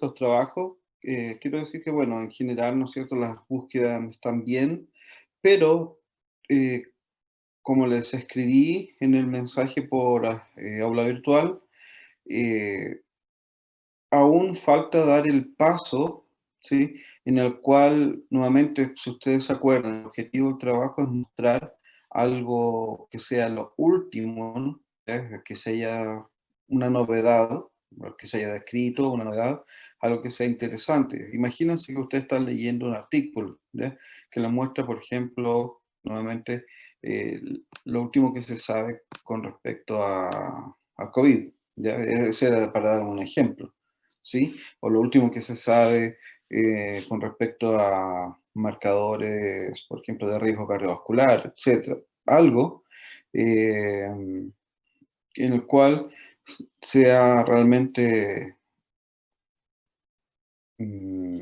estos trabajos, quiero decir que, bueno, en general, ¿no es cierto?, las búsquedas están bien, pero eh, como les escribí en el mensaje por aula virtual, eh, aún falta dar el paso, ¿sí? En el cual, nuevamente, si ustedes se acuerdan, el objetivo del trabajo es mostrar algo que sea lo último, ¿no? Que sea una novedad, o que se haya descrito, una novedad, algo que sea interesante. Imagínense que usted está leyendo un artículo, ¿ya? Que le muestra, por ejemplo, nuevamente, lo último que se sabe con respecto a COVID, ¿ya? Ese era para dar un ejemplo. ¿Sí? O lo último que se sabe con respecto a marcadores, por ejemplo, de riesgo cardiovascular, etcétera. Algo en el cual sea realmente mm,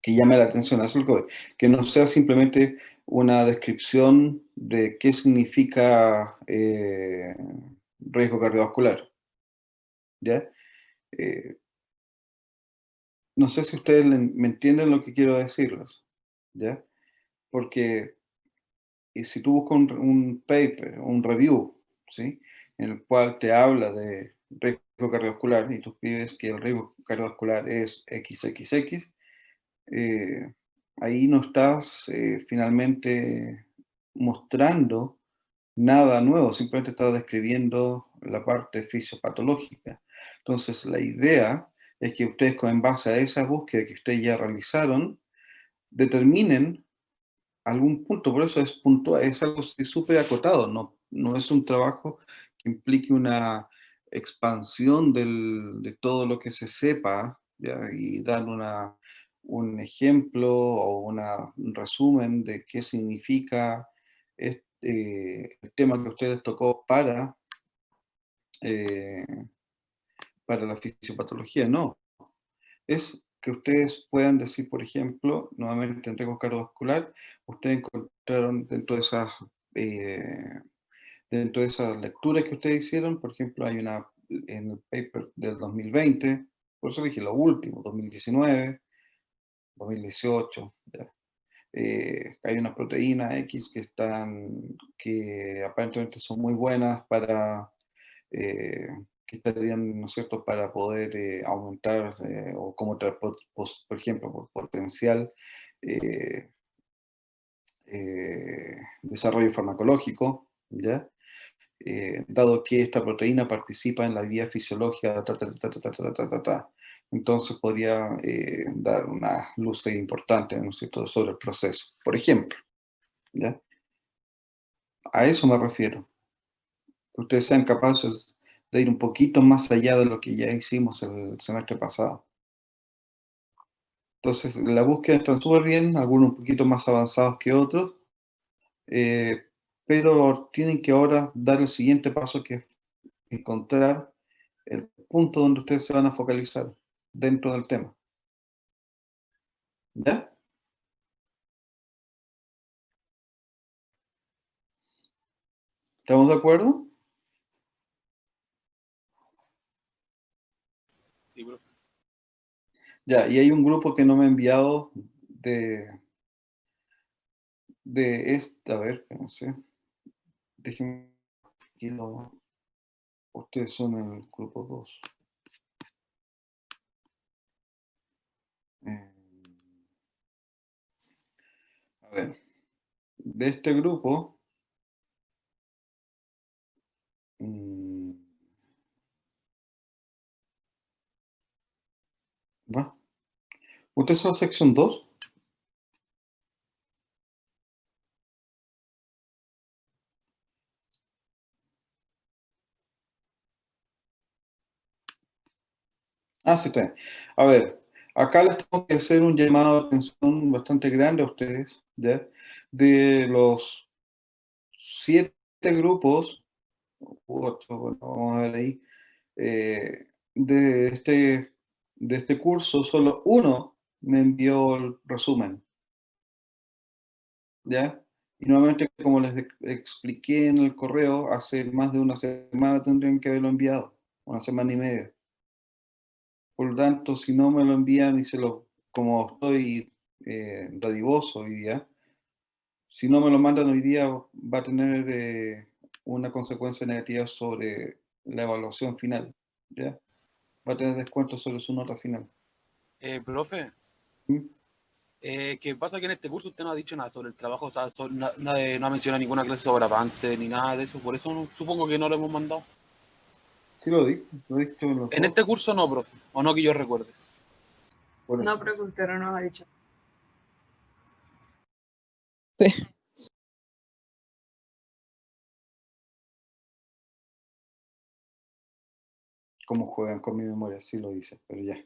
que llame la atención, eso es lo que voy. Que no sea simplemente una descripción de qué significa riesgo cardiovascular, ¿ya? Eh, no sé si ustedes me entienden lo que quiero decirles, ¿ya? Porque si tú buscas un paper, un review, ¿sí? En el cual te habla de riesgo cardiovascular y tú escribes que el riesgo cardiovascular es XXX, eh, ahí no estás finalmente mostrando nada nuevo, simplemente estás describiendo la parte fisiopatológica. Entonces, la idea es que ustedes, en base a esa búsqueda que ustedes ya realizaron, determinen algún punto, por eso es puntual, es algo súper acotado, no es un trabajo que implique una expansión de todo lo que se sepa, ¿ya? Y dar un ejemplo o un resumen de qué significa el tema que ustedes tocó eh, para la fisiopatología, no. Es que ustedes puedan decir, por ejemplo, nuevamente en riesgo cardiovascular, ustedes encontraron eh, dentro de esas lecturas que ustedes hicieron, por ejemplo, hay una en el paper del 2020, por eso dije lo último, 2019, 2018, ya. Hay una proteína X que aparentemente son muy buenas eh, que estarían, ¿no es cierto?, para poder aumentar o como por ejemplo, por potencial eh, desarrollo farmacológico, ¿ya? Dado que esta proteína participa en la vía fisiológica, ta, ta, ta, ta, ta, ta, ta, ta, ta. Entonces podría dar una luz ahí importante, ¿no es cierto?, sobre el proceso. Por ejemplo, ¿ya? A eso me refiero. Que ustedes sean capaces de ir un poquito más allá de lo que ya hicimos el semestre pasado. Entonces, la búsqueda está súper bien, algunos un poquito más avanzados que otros, eh, pero tienen que ahora dar el siguiente paso, que es encontrar el punto donde ustedes se van a focalizar dentro del tema. ¿Ya? ¿Estamos de acuerdo? Sí, profe. Ya, y hay un grupo que no me ha enviado a ver, no sé, déjenme, aquí ustedes son el grupo 2. A ver, de este grupo, mm, va. ¿Ustedes son la sección 2? Ah, sí, está bien. A ver, acá les tengo que hacer un llamado de atención bastante grande a ustedes, ¿ya? De los 7 grupos, u 8, bueno, vamos a ver ahí, de este curso, solo uno me envió el resumen, ¿ya? Y nuevamente, como les expliqué en el correo, hace más de una semana tendrían que haberlo enviado, una semana y media. Por lo tanto, si no me lo envían y como estoy dadivoso hoy día, si no me lo mandan hoy día, va a tener una consecuencia negativa sobre la evaluación final, ¿ya? Va a tener descuento sobre su nota final. Profe, ¿Mm? ¿qué pasa que en este curso usted no ha dicho nada sobre el trabajo? O sea, no ha mencionado ninguna clase sobre avance ni nada de eso, por eso supongo que no lo hemos mandado. Sí lo he dicho en los En dos, este curso no, profe, o no que yo recuerde. por No, eso. pero que usted no nos ha dicho. Sí. Cómo juegan con mi memoria, sí lo dice, pero ya.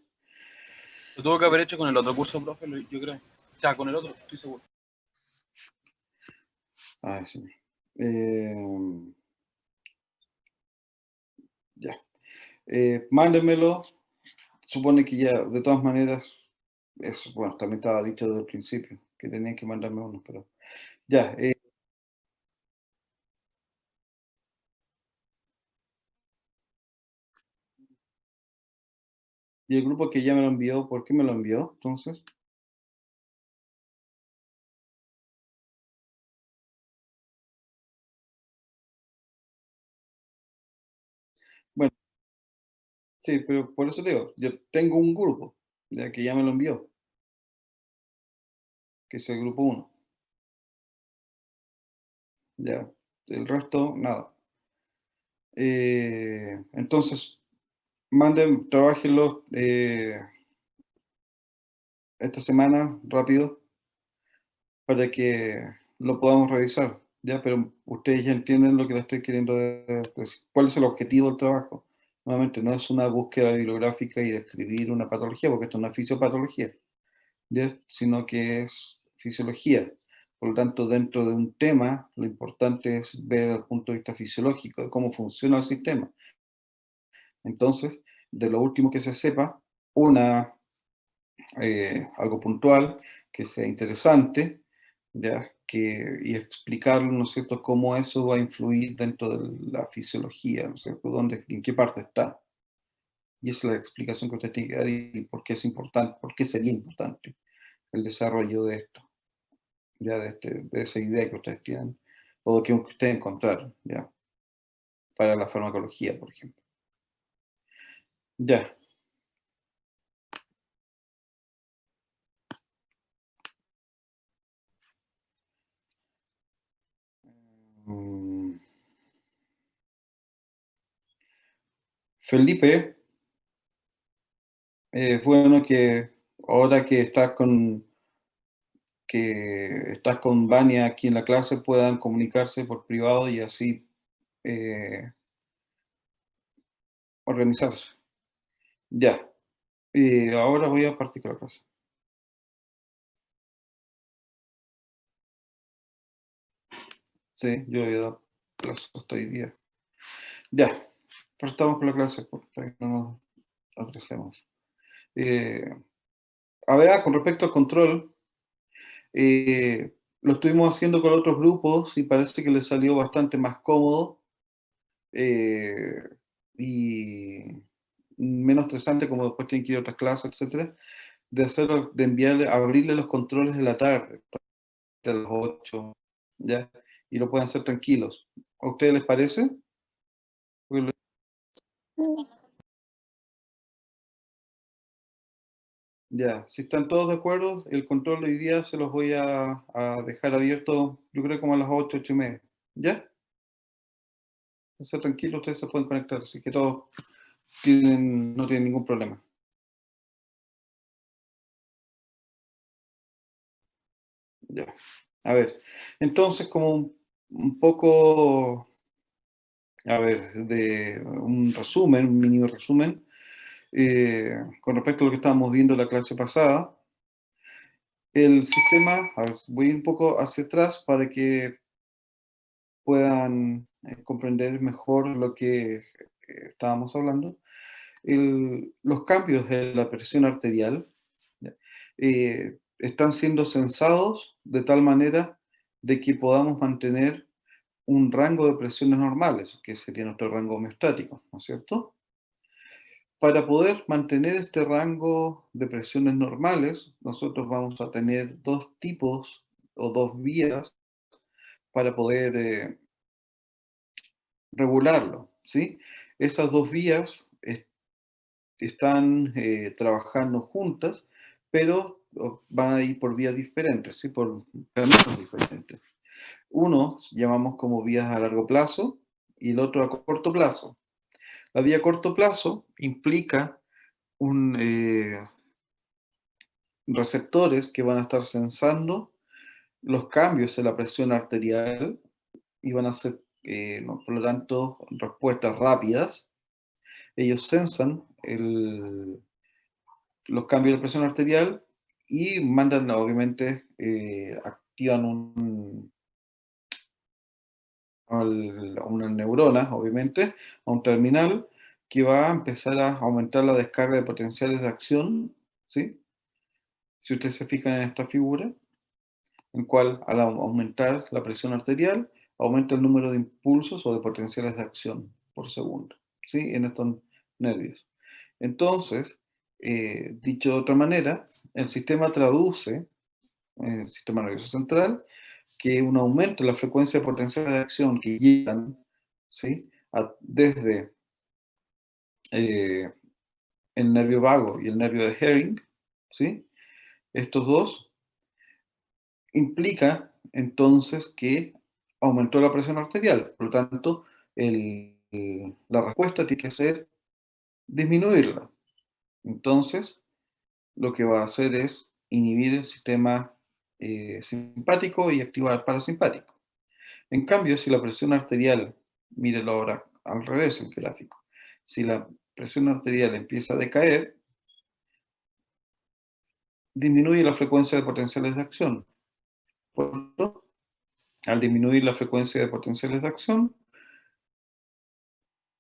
Lo tuvo que haber hecho con el otro curso, profe, yo creo. O sea, con el otro, estoy seguro. Ah, sí. Eh, ya. Mándenmelo. Supone que ya, de todas maneras, eso, bueno, también estaba dicho desde el principio, que tenían que mandarme uno, pero ya. Y el grupo que ya me lo envió, ¿por qué me lo envió? Entonces, bueno, sí, pero por eso digo, yo tengo un grupo, ya que ya me lo envió, que es el grupo uno. Ya, el resto, nada. Entonces, manden, trabajenlo esta semana rápido para que lo podamos revisar, ¿ya? Pero ustedes ya entienden lo que les estoy queriendo decir. ¿Cuál es el objetivo del trabajo? Nuevamente, no es una búsqueda bibliográfica y describir una patología, porque esto no es fisiopatología, ¿ya? Sino que es fisiología. Por lo tanto, dentro de un tema, lo importante es ver desde el punto de vista fisiológico, de cómo funciona el sistema. Entonces, de lo último que se sepa, una algo puntual, que sea interesante, ¿ya? Y explicar, ¿no es cierto?, cómo eso va a influir dentro de la fisiología, ¿no es cierto?, dónde, en qué parte está. Y esa es la explicación que usted tiene que dar y por qué es importante, por qué sería importante el desarrollo de esto, ya de esa idea que ustedes tienen, o que ustedes encontraron, ya, para la farmacología, por ejemplo. Ya. Mm, Felipe, bueno que ahora que estás con Vania aquí en la clase puedan comunicarse por privado y así eh, organizarse. Ya. Ahora voy a partir con la clase. Sí, yo había dado clase hasta hoy día. Ya. Partamos con la clase porque no nos atrasemos. Eh, a ver, con respecto al control, lo estuvimos haciendo con otros grupos y parece que les salió bastante más cómodo eh, y menos estresante, como después tienen que ir a otras clases, etcétera, de hacerlo, de enviarle, abrirle los controles de la tarde, de las 8, ¿ya? Y lo pueden hacer tranquilos. ¿A ustedes les parece? Porque ya, si están todos de acuerdo, el control de hoy día se los voy a dejar abierto, yo creo como a las 8, 8 y media. ¿Ya? Está tranquilo, ustedes se pueden conectar, así que todos no tienen ningún problema. Ya. A ver, entonces como un poco, a ver, de un resumen, un mínimo resumen, con respecto a lo que estábamos viendo en la clase pasada, el sistema, a ver, voy un poco hacia atrás para que puedan comprender mejor lo que estábamos hablando. Los cambios en la presión arterial ¿ya? Están siendo censados de tal manera de que podamos mantener un rango de presiones normales, que sería nuestro rango homeostático, ¿no es cierto? Para poder mantener este rango de presiones normales, nosotros vamos a tener dos tipos o dos vías para poder regularlo, ¿sí? Esas dos vías están trabajando juntas, pero van a ir por vías diferentes, ¿sí? Por caminos diferentes. Uno llamamos como vías a largo plazo y el otro a corto plazo. La vía a corto plazo implica un, receptores que van a estar sensando los cambios en la presión arterial y van a ser, por lo tanto, respuestas rápidas. Ellos sensan los cambios de presión arterial y mandan, obviamente, activan una neurona, obviamente, a un terminal que va a empezar a aumentar la descarga de potenciales de acción, ¿sí? Si ustedes se fijan en esta figura, en cual al aumentar la presión arterial, aumenta el número de impulsos o de potenciales de acción por segundo, ¿sí? En estos nervios. Entonces, dicho de otra manera, el sistema traduce, en el sistema nervioso central, que un aumento en la frecuencia de potenciales de acción que llegan, ¿sí? Desde eh, el nervio vago y el nervio de Herring, ¿sí? Estos dos implica entonces que aumentó la presión arterial. Por lo tanto, la respuesta tiene que ser disminuirla. Entonces, lo que va a hacer es inhibir el sistema simpático y activar el parasimpático. En cambio, si la presión arterial, mírenlo ahora al revés el gráfico, si la presión arterial empieza a decaer, disminuye la frecuencia de potenciales de acción. Por lo tanto, al disminuir la frecuencia de potenciales de acción,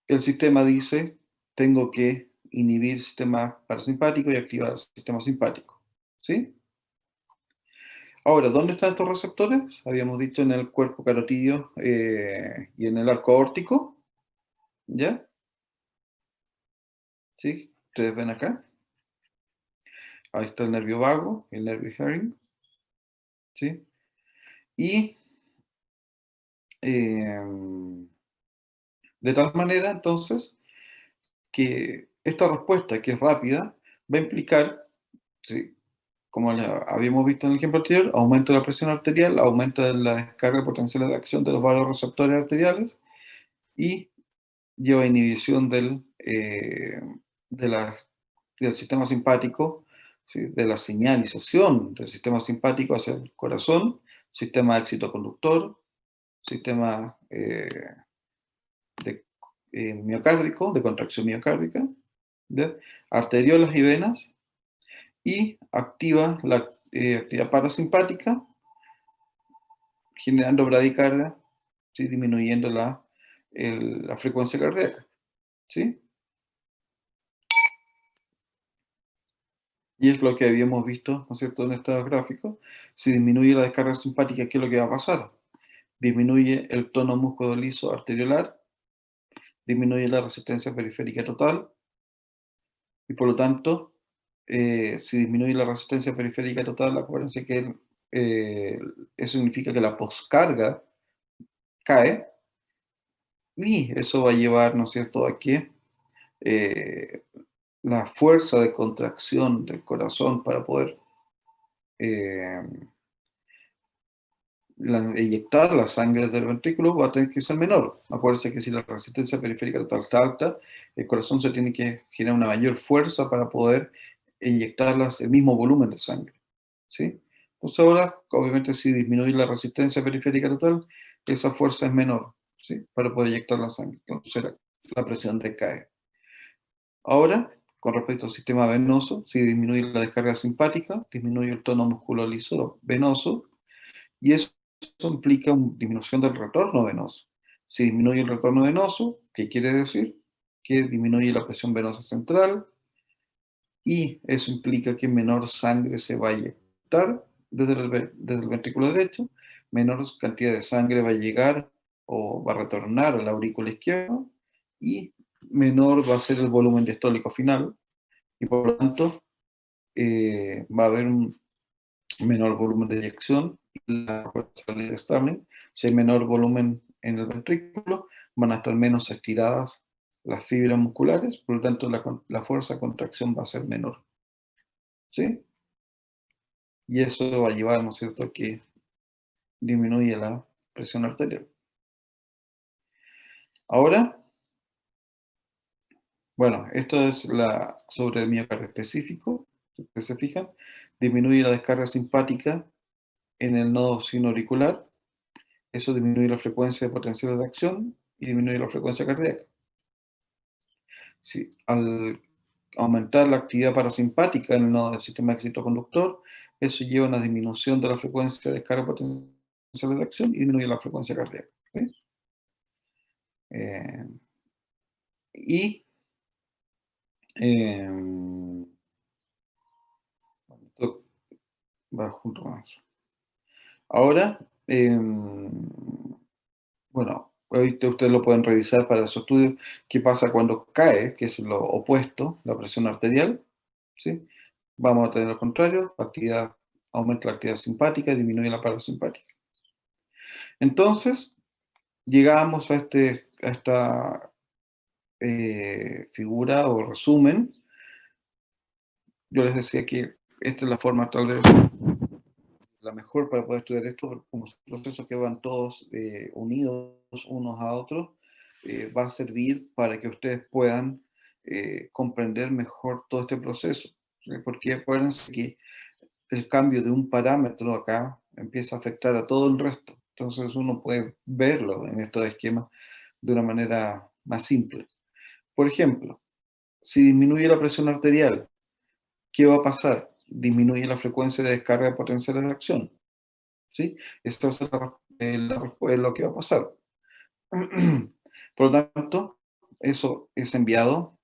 el sistema dice, tengo que inhibir el sistema parasimpático y activar el sistema simpático. ¿Sí? Ahora, ¿dónde están estos receptores? Habíamos dicho en el cuerpo carotídeo y en el arco aórtico. ¿Ya? ¿Sí? Ustedes ven acá. Ahí está el nervio vago, el nervio Herring. ¿Sí? Y de tal manera, entonces, que esta respuesta, que es rápida, va a implicar, ¿sí?, como habíamos visto en el ejemplo anterior, aumento de la presión arterial, aumento de la descarga potencial de acción de los receptores arteriales y lleva a inhibición de del sistema simpático, ¿sí?, de la señalización del sistema simpático hacia el corazón, sistema de éxito conductor, sistema de, miocárdico, de contracción miocárdica, ¿ya?, arteriolas y venas, y activa la actividad parasimpática, generando bradicardia, ¿sí?, disminuyendo la frecuencia cardíaca. ¿Sí? Y es lo que habíamos visto, ¿no es cierto?, en estos gráficos. Si disminuye la descarga simpática, ¿qué es lo que va a pasar? Disminuye el tono músculo liso arteriolar, disminuye la resistencia periférica total, y por lo tanto, si disminuye la resistencia periférica total, acuérdense que eso significa que la poscarga cae, y eso va a llevar, ¿no es cierto?, a que eh, la fuerza de contracción del corazón para poder eh, eyectar la sangre del ventrículo va a tener que ser menor. Acuérdense que si la resistencia periférica total está alta, el corazón se tiene que generar una mayor fuerza para poder eyectar el mismo volumen de sangre. ¿Sí? Entonces ahora, obviamente, si disminuye la resistencia periférica total, esa fuerza es menor, ¿sí?, para poder eyectar la sangre. Entonces la presión decae. Ahora, con respecto al sistema venoso, si disminuye la descarga simpática, disminuye el tono musculolisero venoso, y eso implica una disminución del retorno venoso. Si disminuye el retorno venoso, ¿qué quiere decir? Que disminuye la presión venosa central, y eso implica que menor sangre se va a eyectar desde el ventrículo derecho, menor cantidad de sangre va a llegar o va a retornar a la aurícula izquierda, y menor va a ser el volumen diastólico final y por lo tanto va a haber un menor volumen de eyección y la salida de Starling. Si hay menor volumen en el ventrículo, van a estar menos estiradas las fibras musculares, por lo tanto la fuerza de contracción va a ser menor. ¿Sí? Y eso va a llevar, ¿no es cierto?, a que disminuye la presión arterial. Ahora, bueno, esto es sobre el miocardio específico, si se fijan, disminuye la descarga simpática en el nodo sinoauricular, eso disminuye la frecuencia de potenciales de acción y disminuye la frecuencia cardíaca. Si, al aumentar la actividad parasimpática en el nodo del sistema excitoconductor, eso lleva a una disminución de la frecuencia de descarga potenciales de acción y disminuye la frecuencia cardíaca. ¿Sí? Eh, y eh, esto va junto con eso. Ahora, bueno, hoy ustedes lo pueden revisar para su estudio, qué pasa cuando cae, que es lo opuesto, la presión arterial, ¿sí? Vamos a tener lo contrario, aumenta la actividad simpática y disminuye la parasimpática. Entonces, llegamos a esta figura o resumen. Yo les decía que esta es la forma tal vez la mejor para poder estudiar esto, porque como son procesos que van todos unidos unos a otros, va a servir para que ustedes puedan comprender mejor todo este proceso. ¿Sí? Porque acuérdense que el cambio de un parámetro acá empieza a afectar a todo el resto. Entonces uno puede verlo en estos esquemas de una manera más simple. Por ejemplo, si disminuye la presión arterial, ¿qué va a pasar? Disminuye la frecuencia de descarga de potenciales de acción. ¿Sí? Esto es lo que va a pasar. Por lo tanto, eso es enviado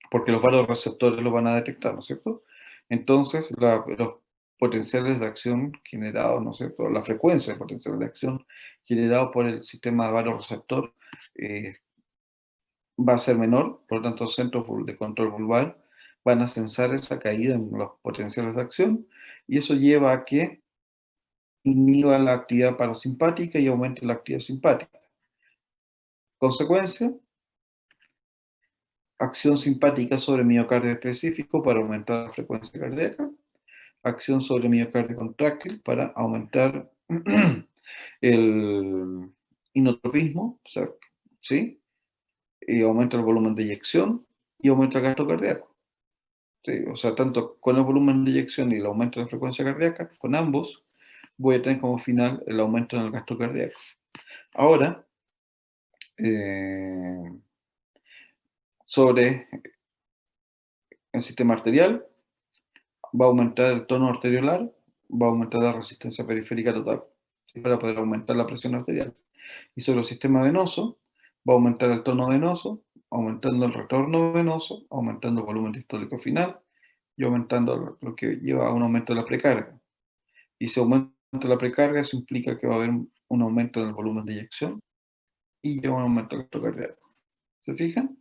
porque los receptores lo van a detectar, ¿no es cierto? Entonces, los potenciales de acción generados, ¿no es cierto? La frecuencia de potenciales de acción generados por el sistema de receptor va a ser menor, por lo tanto, los centros de control vulvar van a censar esa caída en los potenciales de acción y eso lleva a que inhiba la actividad parasimpática y aumente la actividad simpática. Consecuencia, acción simpática sobre miocardio específico para aumentar la frecuencia cardíaca, acción sobre miocardio contráctil para aumentar el inotropismo, o sea, ¿sí? Y aumenta el volumen de eyección y aumenta el gasto cardíaco. ¿Sí? O sea, tanto con el volumen de eyección y el aumento de la frecuencia cardíaca, con ambos, voy a tener como final el aumento en el gasto cardíaco. Ahora, sobre el sistema arterial, va a aumentar el tono arteriolar, va a aumentar la resistencia periférica total, ¿sí? Para poder aumentar la presión arterial. Y sobre el sistema venoso, va a aumentar el tono venoso, aumentando el retorno venoso, aumentando el volumen distólico final y aumentando lo que lleva a un aumento de la precarga. Y si aumenta la precarga, eso implica que va a haber un aumento en el volumen de eyección y lleva a un aumento del gasto cardíaco. ¿Se fijan?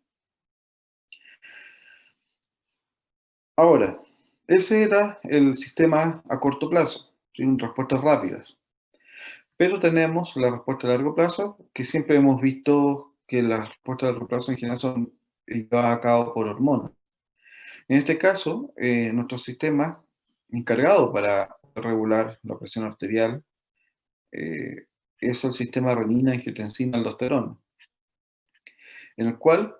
Ahora, ese era el sistema a corto plazo, ¿sí? Respuestas rápidas. Pero tenemos la respuesta a largo plazo, que siempre hemos visto que las respuestas a largo plazo en general son llevadas a cabo por hormonas. En este caso, nuestro sistema encargado para regular la presión arterial eh, es el sistema renina-angiotensina-aldosterona, en el cual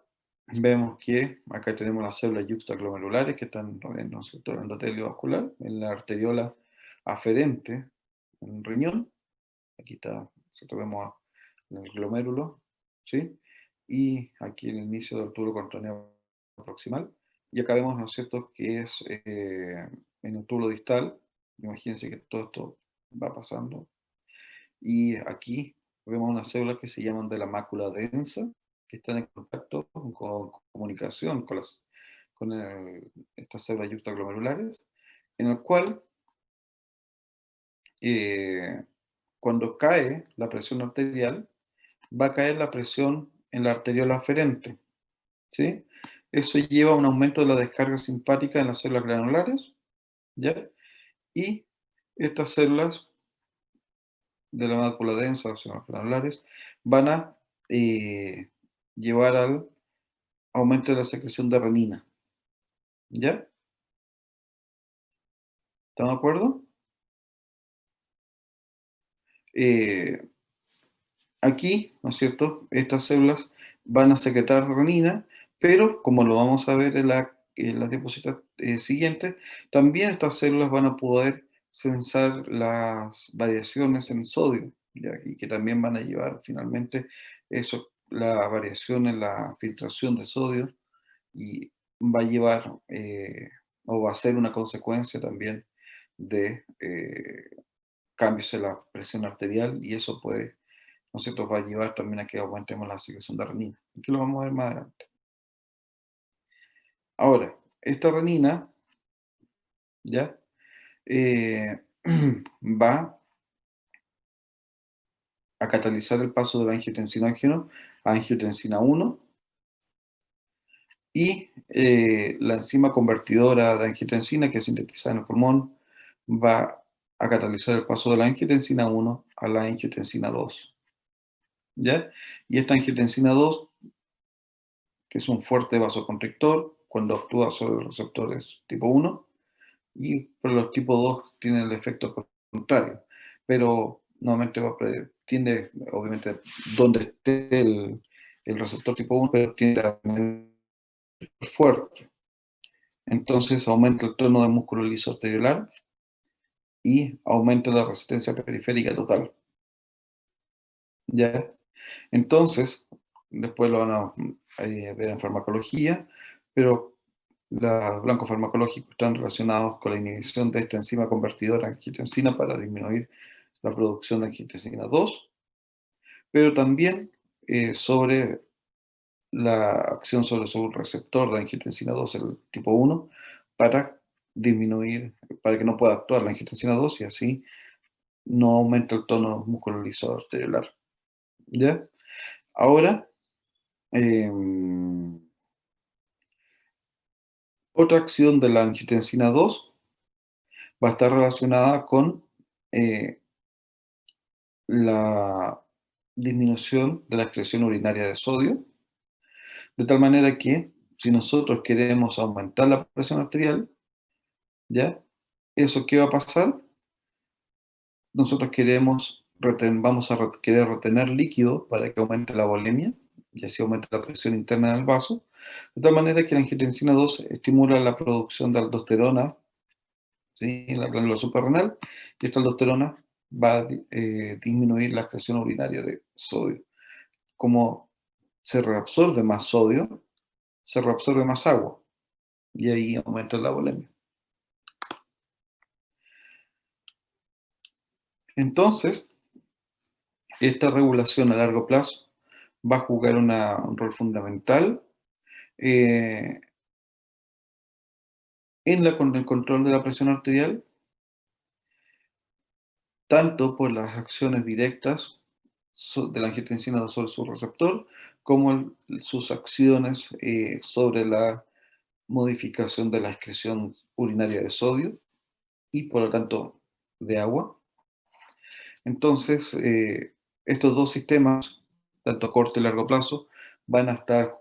vemos que acá tenemos las células yuxtaglomerulares que están rodeando el sector endotelio vascular, en la arteriola aferente, en el riñón. Aquí está, vemos el glomérulo, ¿sí? Y aquí el inicio del túbulo contorneo proximal. Y acá vemos, ¿no es cierto?, que es en el túbulo distal. Imagínense que todo esto va pasando. Y aquí vemos unas células que se llaman de la mácula densa, que están en contacto, con comunicación con estas células yuxtaglomerulares, en el cual eh, cuando cae la presión arterial, va a caer la presión en la arteriola aferente. ¿sí? Eso lleva a un aumento de la descarga simpática en las células granulares, ¿ya? Y estas células de la mácula densa, o sea, granulares, van a llevar al aumento de la secreción de renina, ¿ya? ¿Estamos de acuerdo? Eh, Aquí, ¿no es cierto? Estas células van a secretar renina, pero como lo vamos a ver en las diapositivas siguientes, también estas células van a poder sensar las variaciones en sodio, ¿ya? Y que también van a llevar finalmente eso, la variación en la filtración de sodio y va a llevar o va a ser una consecuencia también de cambios en la presión arterial y eso puede, ¿no es cierto?, va a llevar también a que aumentemos la secreción de renina. Aquí lo vamos a ver más adelante. Ahora, esta renina, ¿ya? Eh, va a catalizar el paso del angiotensinógeno a angiotensina 1 y la enzima convertidora de angiotensina que es sintetizada en el pulmón va a catalizar el paso de la angiotensina 1 a la angiotensina 2, ¿ya? Y esta angiotensina 2, que es un fuerte vasoconstrictor, cuando actúa sobre los receptores tipo 1, y por los tipo 2 tienen el efecto contrario, pero normalmente tiende, obviamente, donde esté el receptor tipo 1, pero tiende a ser fuerte. Entonces aumenta el tono de músculo liso arteriolar y aumenta la resistencia periférica total, ¿ya? Entonces, después lo van a ver en farmacología, pero los blancos farmacológicos están relacionados con la inhibición de esta enzima convertidora angiotensina para disminuir la producción de angiotensina 2, pero también sobre la acción sobre su receptor de angiotensina 2, el tipo 1, para disminuir, para que no pueda actuar la angiotensina 2 y así no aumenta el tono músculo liso arteriolar. ¿Ya? Ahora, otra acción de la angiotensina 2 va a estar relacionada con eh, la disminución de la excreción urinaria de sodio, de tal manera que si nosotros queremos aumentar la presión arterial, ¿ya? ¿Eso qué va a pasar? Nosotros vamos a querer retener líquido para que aumente la volemia y así aumente la presión interna del vaso, de tal manera que la angiotensina 2 estimula la producción de aldosterona, ¿sí?, en la glándula suprarrenal, y esta aldosterona va a disminuir la excreción urinaria de sodio. Como se reabsorbe más sodio, se reabsorbe más agua, y ahí aumenta la volemia. Entonces, esta regulación a largo plazo va a jugar un rol fundamental eh, con el control de la presión arterial, tanto por las acciones directas de la angiotensina 2 sobre su receptor, como sus acciones sobre la modificación de la excreción urinaria de sodio y por lo tanto de agua. Entonces, estos dos sistemas, tanto a corto y largo plazo, van a estar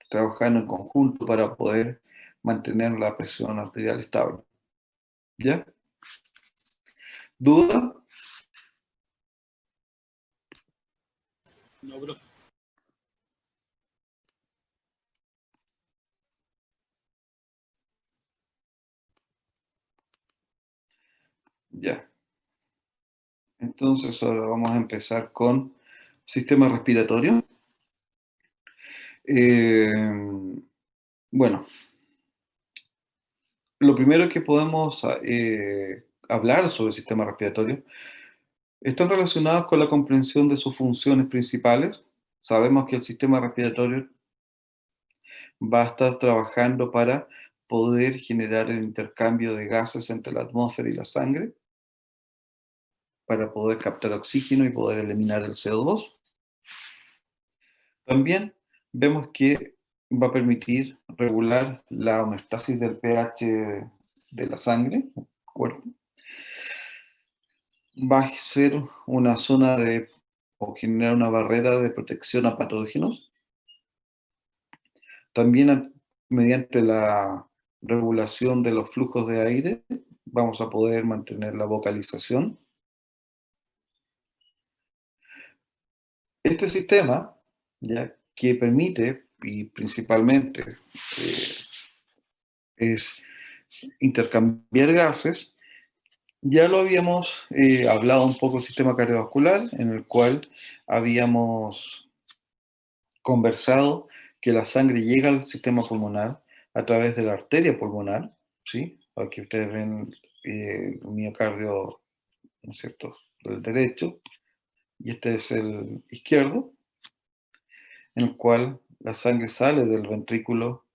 trabajando en conjunto para poder mantener la presión arterial estable. ¿Ya? ¿Duda? No, pero Ya. Entonces ahora vamos a empezar con sistema respiratorio. Eh, bueno, lo primero que podemos hablar sobre el sistema respiratorio están relacionados con la comprensión de sus funciones principales. Sabemos que el sistema respiratorio va a estar trabajando para poder generar el intercambio de gases entre la atmósfera y la sangre, para poder captar oxígeno y poder eliminar el CO2. También vemos que va a permitir regular la homeostasis del pH de la sangre, del cuerpo. Va a ser una zona de, o generar una barrera de protección a patógenos. También mediante la regulación de los flujos de aire, vamos a poder mantener la vocalización. Este sistema, ya que permite, y principalmente es intercambiar gases, ya lo habíamos hablado un poco del sistema cardiovascular, en el cual habíamos conversado que la sangre llega al sistema pulmonar a través de la arteria pulmonar, ¿sí? Aquí ustedes ven el miocardio, ¿no es cierto?, el derecho, y este es el izquierdo, en el cual la sangre sale del ventrículo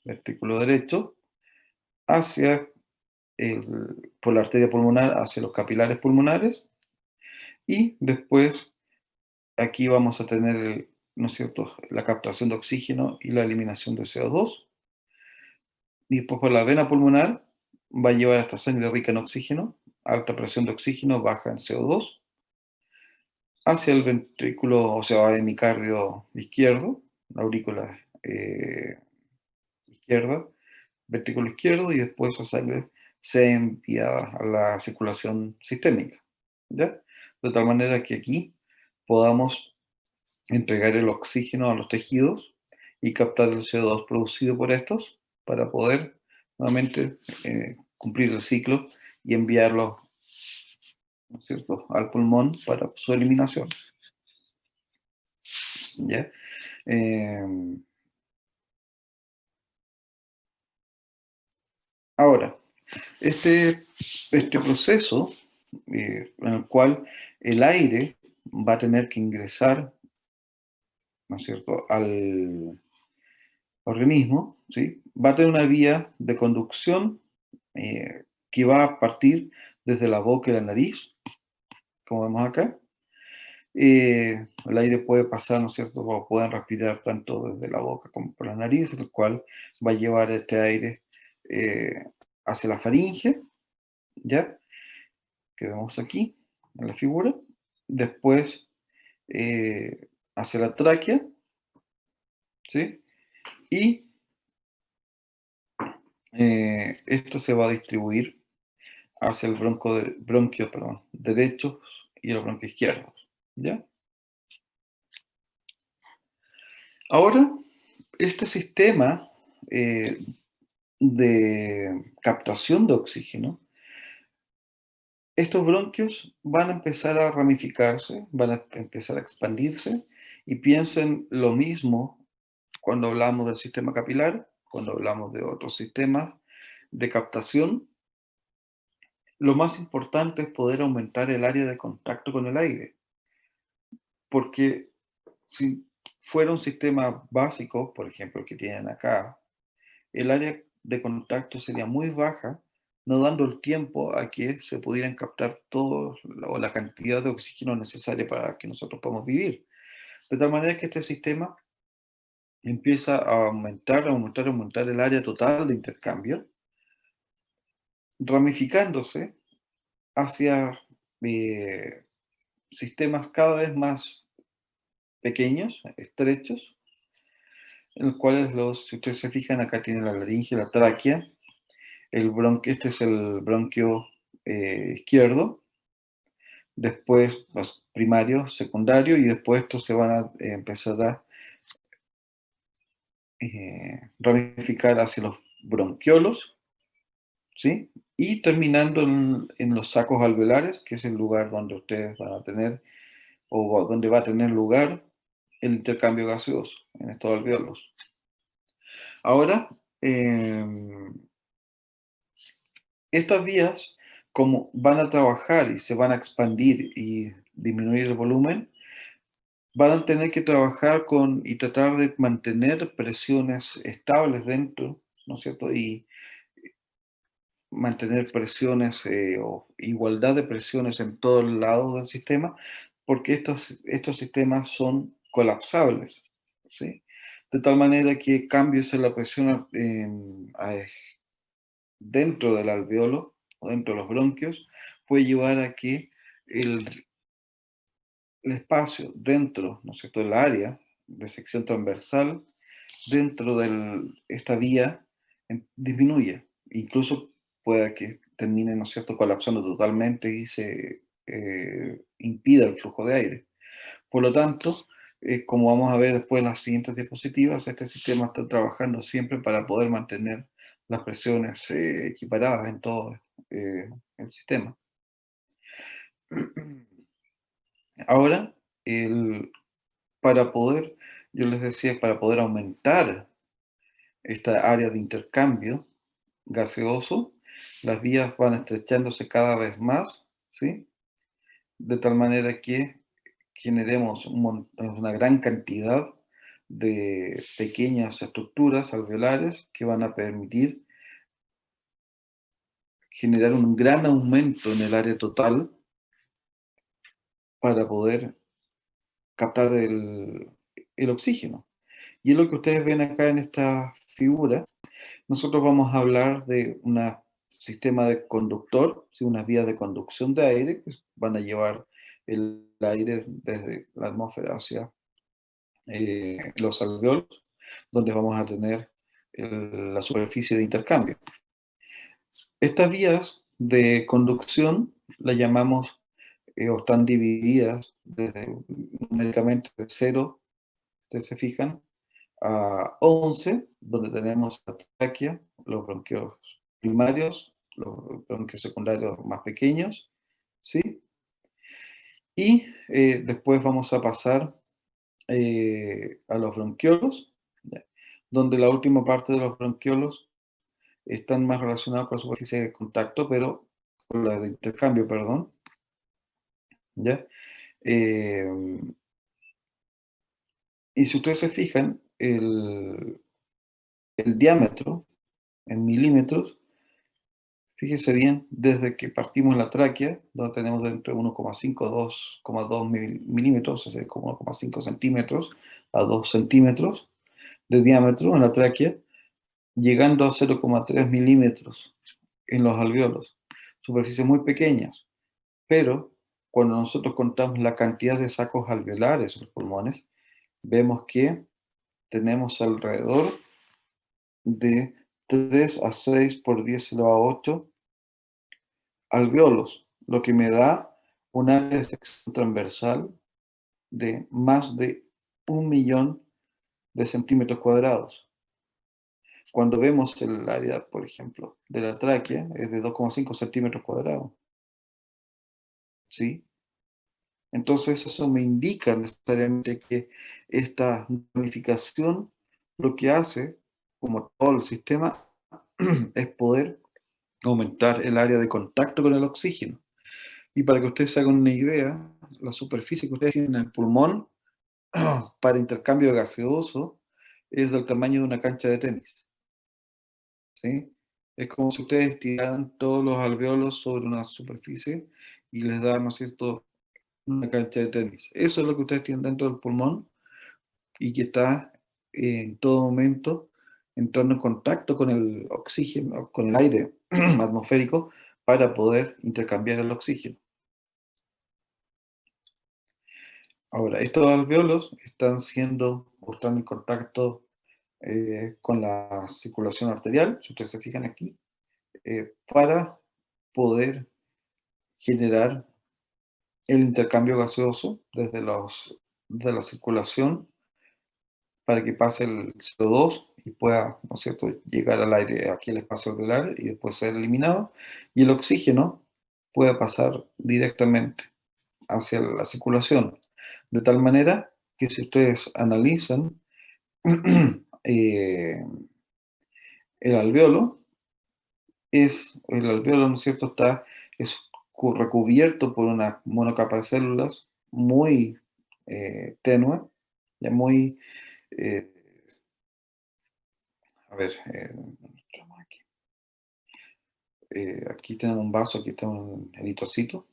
derecho hacia por la arteria pulmonar hacia los capilares pulmonares, y después aquí vamos a tener, ¿no es cierto?, la captación de oxígeno y la eliminación de CO2, y después por la vena pulmonar va a llevar esta sangre rica en oxígeno, alta presión de oxígeno, baja en CO2, hacia el ventrículo, o sea, hemicardio izquierdo, la aurícula izquierda, ventrículo izquierdo, y después esa sangre se envía a la circulación sistémica, ¿ya? De tal manera que aquí podamos entregar el oxígeno a los tejidos y captar el CO2 producido por estos para poder nuevamente cumplir el ciclo y enviarlo, ¿no es cierto?, al pulmón para su eliminación, ¿ya? Ahora, este proceso en el cual el aire va a tener que ingresar, ¿no es cierto?, al organismo, ¿sí?, va a tener una vía de conducción que va a partir desde la boca y la nariz, como vemos acá. El aire puede pasar, ¿no es cierto?, o pueden respirar tanto desde la boca como por la nariz, el cual va a llevar este aire eh, hacia la faringe, ¿ya?, que vemos aquí en la figura. Después hacia la tráquea, ¿sí? Y esto se va a distribuir hacia el bronquio, perdón, derecho y el bronquio izquierdo, ¿ya? Ahora, este sistema eh, de captación de oxígeno, estos bronquios van a empezar a ramificarse, van a empezar a expandirse, y piensen lo mismo cuando hablamos del sistema capilar, cuando hablamos de otros sistemas de captación. Lo más importante es poder aumentar el área de contacto con el aire, porque si fuera un sistema básico, por ejemplo, el que tienen acá, el área de contacto sería muy baja, no dando el tiempo a que se pudieran captar todos o la cantidad de oxígeno necesaria para que nosotros podamos vivir. De tal manera que este sistema empieza a aumentar, aumentar, aumentar el área total de intercambio, ramificándose hacia sistemas cada vez más pequeños, estrechos, en los cuales si ustedes se fijan, acá tiene la laringe, la tráquea, el bronquio, este es el bronquio izquierdo, después los primarios, secundarios, y después estos se van a empezar a ramificar hacia los bronquiolos, ¿sí? Y terminando en los sacos alveolares, que es el lugar donde ustedes van a tener, o donde va a tener lugar el intercambio gaseoso en estos alveolos. Ahora, estas vías, como van a trabajar y se van a expandir y disminuir el volumen, van a tener que trabajar y tratar de mantener presiones estables dentro, ¿no es cierto? Y mantener presiones o igualdad de presiones en todos lados del sistema, porque estos sistemas son colapsables. ¿sí? De tal manera que cambios en la presión dentro del alveolo o dentro de los bronquios puede llevar a que el, el espacio dentro, ¿no es cierto?, del área de sección transversal, dentro de esta vía, disminuya. Incluso pueda que termine, ¿no es cierto?, colapsando totalmente y se impida el flujo de aire. Por lo tanto, como vamos a ver después en las siguientes diapositivas, este sistema está trabajando siempre para poder mantener las presiones equiparadas en todo el sistema. Ahora, para poder, yo les decía, para poder aumentar esta área de intercambio gaseoso, las vías van estrechándose cada vez más, ¿sí? De tal manera que generemos una gran cantidad de pequeñas estructuras alveolares que van a permitir generar un gran aumento en el área total para poder captar el oxígeno. Y es lo que ustedes ven acá en esta figura. Nosotros vamos a hablar de un sistema de conductor, ¿sí? Unas vías de conducción de aire que van a llevar el aire desde la atmósfera hacia los alveolos, donde vamos a tener la superficie de intercambio. Estas vías de conducción las llamamos o están divididas numéricamente de 0, ustedes se fijan, a 11, donde tenemos la tráquea, los bronquios primarios, los bronquios secundarios más pequeños, ¿sí? Y después vamos a pasar a los bronquiolos, ¿ya? Donde la última parte de los bronquiolos están más relacionados con la superficie de contacto, pero con la de intercambio, perdón, ¿ya? Eh, y si ustedes se fijan, el diámetro en milímetros, fíjese bien, desde que partimos la tráquea, donde tenemos de entre 1,5 a 2,2 milímetros, es decir, como 1,5 centímetros a 2 centímetros de diámetro en la tráquea, llegando a 0,3 milímetros en los alveolos. Superficies muy pequeñas, pero cuando nosotros contamos la cantidad de sacos alveolares en los pulmones, vemos que tenemos alrededor de 3 a 6 por 10 elevado a 8 alveolos, lo que me da un área de sección transversal de más de 1 millón de centímetros cuadrados. Cuando vemos el área, por ejemplo, de la tráquea, es de 2,5 centímetros cuadrados, ¿sí? Entonces eso me indica necesariamente que esta ramificación lo que hace, como todo el sistema, es poder aumentar el área de contacto con el oxígeno. Y para que ustedes se hagan una idea, la superficie que ustedes tienen en el pulmón para intercambio gaseoso es del tamaño de una cancha de tenis, ¿sí? Es como si ustedes tiraran todos los alveolos sobre una superficie y les da, ¿no es cierto?, una cancha de tenis. Eso es lo que ustedes tienen dentro del pulmón y que está en todo momento entrando en contacto con el oxígeno, con el aire atmosférico para poder intercambiar el oxígeno. Ahora, estos alveolos están o están en contacto con la circulación arterial, si ustedes se fijan aquí, para poder generar el intercambio gaseoso de la circulación para que pase el CO2 y pueda, ¿no es cierto?, llegar al aire, aquí al espacio alveolar y después ser eliminado, y el oxígeno pueda pasar directamente hacia la circulación, de tal manera que si ustedes analizan eh, el alveolo, el alveolo, ¿no es cierto?, es recubierto por una monocapa de células muy tenue, ya muy, eh, a ver, aquí. Aquí tenemos un vaso, aquí tenemos un eritrocito,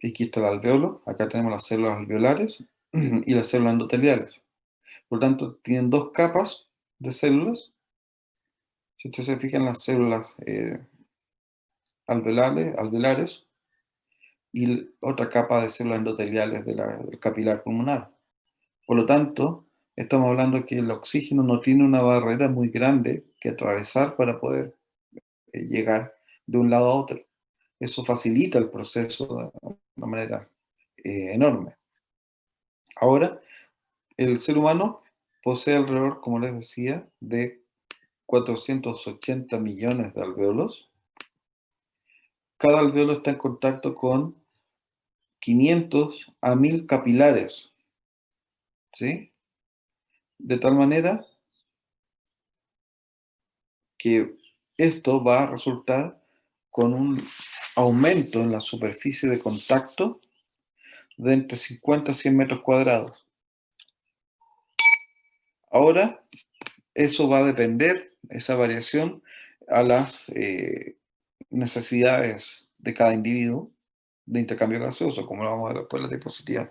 y aquí está el alveolo, acá tenemos las células alveolares y las células endoteliales. Por lo tanto, tienen dos capas de células. Si ustedes se fijan, las células alveolares y otra capa de células endoteliales del capilar pulmonar. Por lo tanto, estamos hablando que el oxígeno no tiene una barrera muy grande que atravesar para poder llegar de un lado a otro. Eso facilita el proceso de una manera enorme. Ahora, el ser humano posee alrededor, como les decía, de 480 millones de alvéolos. Cada alvéolo está en contacto con 500 a 1000 capilares, ¿sí? De tal manera que esto va a resultar con un aumento en la superficie de contacto de entre 50 a 100 metros cuadrados. Ahora, eso va a depender, esa variación, a las necesidades de cada individuo de intercambio gaseoso, como lo vamos a ver después en las diapositivas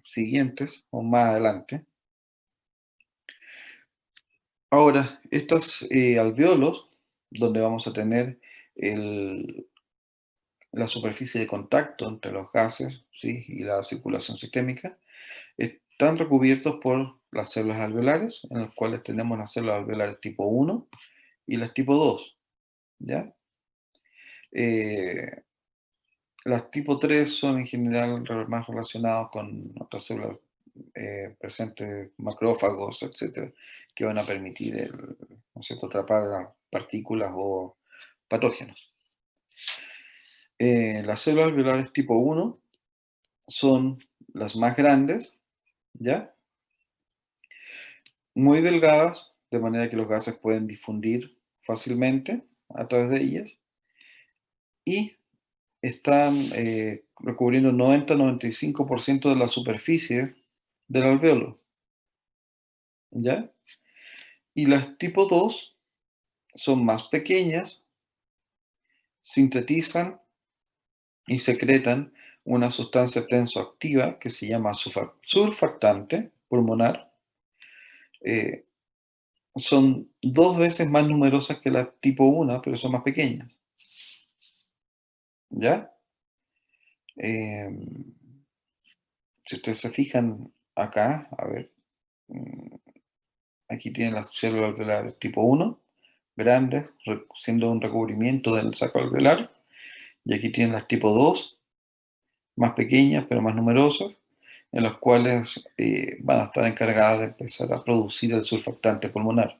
siguientes o más adelante. Ahora, estos alvéolos, donde vamos a tener la superficie de contacto entre los gases, ¿sí?, y la circulación sistémica, están recubiertos por las células alveolares, en las cuales tenemos las células alveolares tipo 1 y las tipo 2, ¿ya? Eh, las tipo 3 son en general más relacionadas con otras células presentes, macrófagos, etcétera, que van a permitir ¿no es cierto?, atrapar las partículas o patógenos. Las células alveolares tipo 1 son las más grandes, ¿ya? Muy delgadas, de manera que los gases pueden difundir fácilmente a través de ellas, y están recubriendo 90-95% de la superficie del alvéolo, ¿ya? Y las tipo 2 son más pequeñas, sintetizan y secretan una sustancia tensoactiva que se llama surfactante pulmonar. eh, Son 2 veces más numerosas que las tipo 1, pero son más pequeñas, ¿ya? Em, si ustedes se fijan acá, a ver, mm, aquí tienen las células alveolares tipo 1, grandes, siendo un recubrimiento del saco alveolar, y aquí tienen las tipo 2, más pequeñas pero más numerosas, en las cuales van a estar encargadas de empezar a producir el surfactante pulmonar.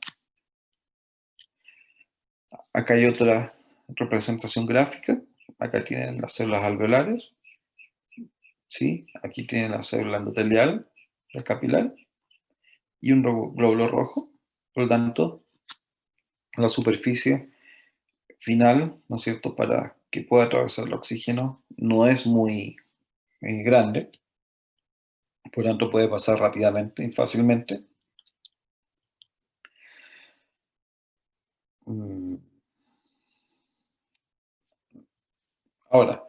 Acá hay otra representación gráfica. Acá tienen las células alveolares, ¿sí? Aquí tienen la célula endotelial del capilar y un glóbulo rojo. Por lo tanto, la superficie final, ¿no es cierto?, para que pueda atravesar el oxígeno no es muy grande, por lo tanto puede pasar rápidamente y fácilmente. Mm, Ahora,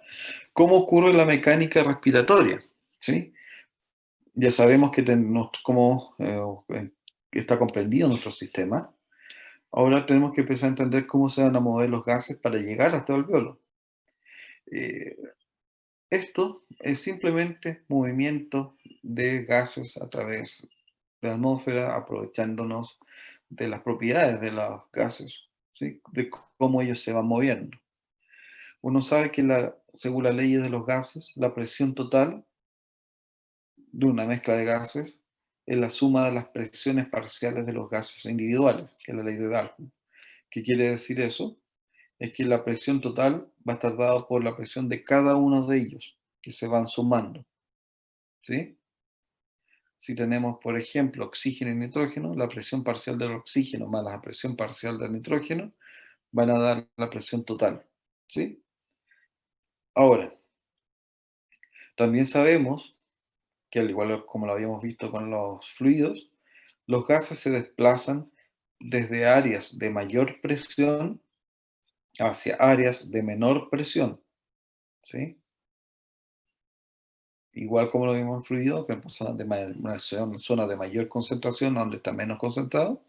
¿cómo ocurre la mecánica respiratoria? ¿Sí? Ya sabemos que cómo está comprendido nuestro sistema. Ahora tenemos que empezar a entender cómo se van a mover los gases para llegar hasta el alvéolo. Eh, Esto es simplemente movimiento de gases a través de la atmósfera, aprovechándonos de las propiedades de los gases, ¿sí?, de cómo ellos se van moviendo. Uno sabe que según las leyes de los gases, la presión total de una mezcla de gases es la suma de las presiones parciales de los gases individuales, que es la ley de Darcy. ¿Qué quiere decir eso? Es que la presión total va a estar dada por la presión de cada uno de ellos, que se van sumando, ¿sí? Si tenemos, por ejemplo, oxígeno y nitrógeno, la presión parcial del oxígeno más la presión parcial del nitrógeno van a dar la presión total, ¿sí? Ahora, también sabemos que, al igual como lo habíamos visto con los fluidos, los gases se desplazan desde áreas de mayor presión hacia áreas de menor presión, ¿sí? igual como lo vimos en fluido, que en zonas de mayor concentración, donde está menos concentrado.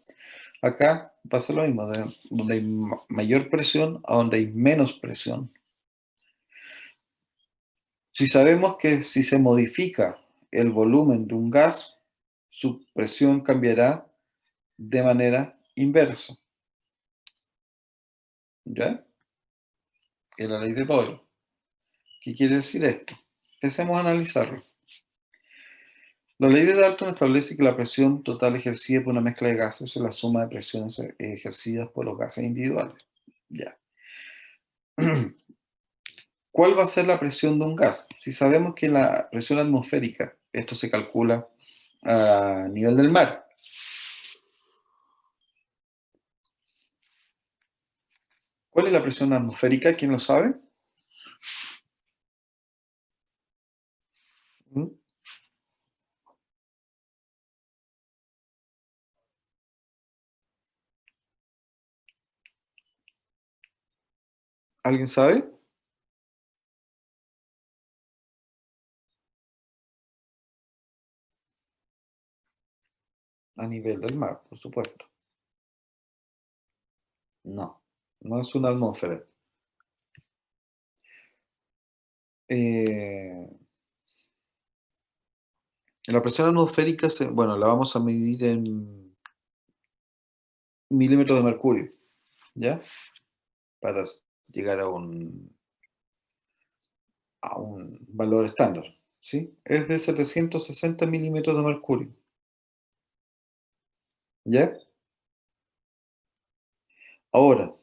Acá pasa lo mismo, donde hay mayor presión a donde hay menos presión. Si sabemos que si se modifica el volumen de un gas, su presión cambiará de manera inversa. ¿Ya? Es la ley de Boyle. ¿Qué quiere decir esto? Empecemos a analizarlo. La ley de Dalton establece que la presión total ejercida por una mezcla de gases es la suma de presiones ejercidas por los gases individuales. Ya. ¿Cuál va a ser la presión de un gas? Si sabemos que la presión atmosférica, esto se calcula a nivel del mar. ¿Cuál es la presión atmosférica? ¿Quién lo sabe? ¿Mm? ¿Alguien sabe? A nivel del mar, por supuesto. No, no es una atmósfera. Eh, la presión atmosférica, bueno, la vamos a medir en milímetros de mercurio, ¿ya? Para llegar a un valor estándar, ¿sí? Es de 760 milímetros de mercurio, ¿ya? Ahora,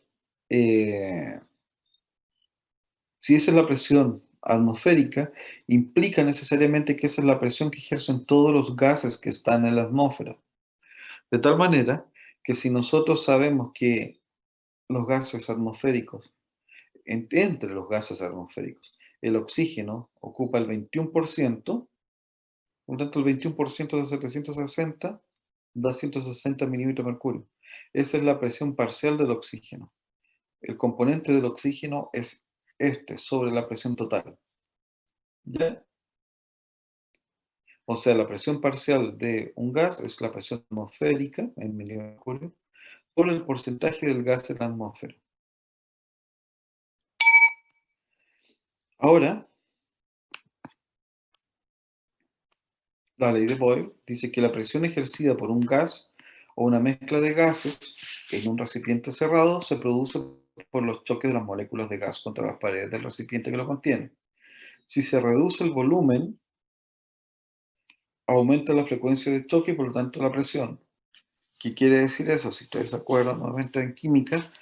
eh, si esa es la presión atmosférica, implica necesariamente que esa es la presión que ejercen todos los gases que están en la atmósfera. De tal manera que si nosotros sabemos que los gases atmosféricos, entre los gases atmosféricos, el oxígeno ocupa el 21%, por lo tanto el 21% de 760 da 160 milímetros de mercurio. Esa es la presión parcial del oxígeno. El componente del oxígeno es este sobre la presión total. ¿Ya? O sea, la presión parcial de un gas es la presión atmosférica en milímetros de mercurio por el porcentaje del gas en la atmósfera. Ahora, la ley de Boyle dice que la presión ejercida por un gas o una mezcla de gases en un recipiente cerrado se produce por los choques de las moléculas de gas contra las paredes del recipiente que lo contiene. Si se reduce el volumen, aumenta la frecuencia de choque y por lo tanto la presión. ¿Qué quiere decir eso? Si ustedes se acuerdan nuevamente en química,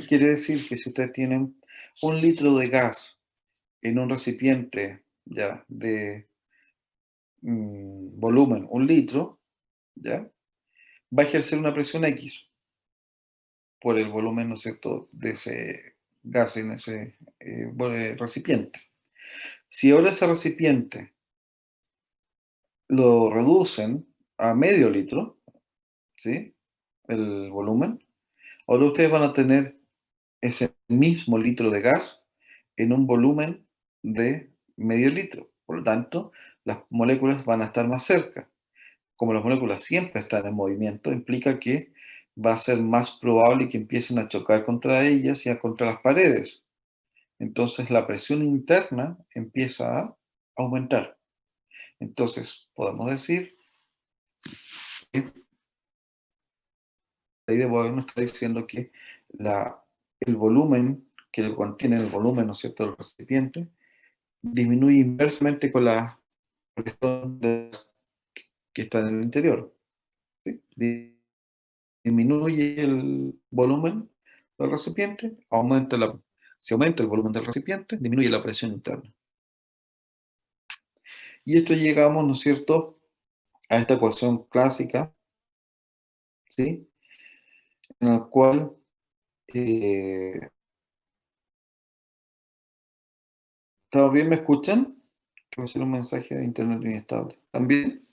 quiere decir que si ustedes tienen 1 litro de gas en un recipiente ya de volumen 1 litro, ¿ya? Va a ejercer una presión X por el volumen, ¿no es cierto?, de ese gas en ese recipiente. Si ahora ese recipiente lo reducen a medio litro, ¿sí? El volumen, ahora ustedes van a tener ese mismo litro de gas en un volumen de medio litro. Por lo tanto, las moléculas van a estar más cerca. Como las moléculas siempre están en movimiento, implica que va a ser más probable que empiecen a chocar contra ellas y contra las paredes. Entonces la presión interna empieza a aumentar. Entonces podemos decir que la ley de Boyle nos está diciendo que el volumen que contiene el volumen, ¿no es cierto?, del recipiente, disminuye inversamente con la presión que está en el interior. ¿Sí? Disminuye el volumen del recipiente, si aumenta el volumen del recipiente, disminuye la presión interna. Y esto llegamos, ¿no es cierto?, a esta ecuación clásica, ¿sí?, en la cual ¿todo bien? ¿Me escuchan? Que me sale un mensaje de internet inestable. ¿Están bien?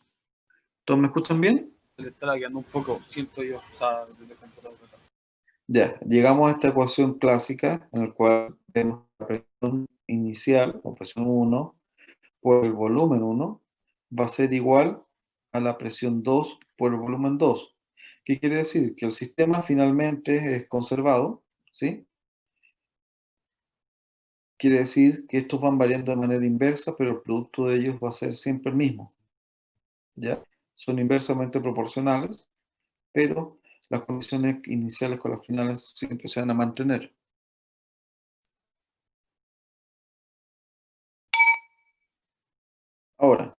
¿Todos me escuchan bien? Le está lagueando un poco, siento yo, o sea, desde el computador. Ya, llegamos a esta ecuación clásica en la cual vemos la presión inicial, o presión 1, por el volumen 1 va a ser igual a la presión 2 por el volumen 2. ¿Qué quiere decir? Que el sistema finalmente es conservado, ¿sí? Quiere decir que estos van variando de manera inversa, pero el producto de ellos va a ser siempre el mismo, ¿ya? Son inversamente proporcionales, pero las condiciones iniciales con las finales siempre se van a mantener. Ahora,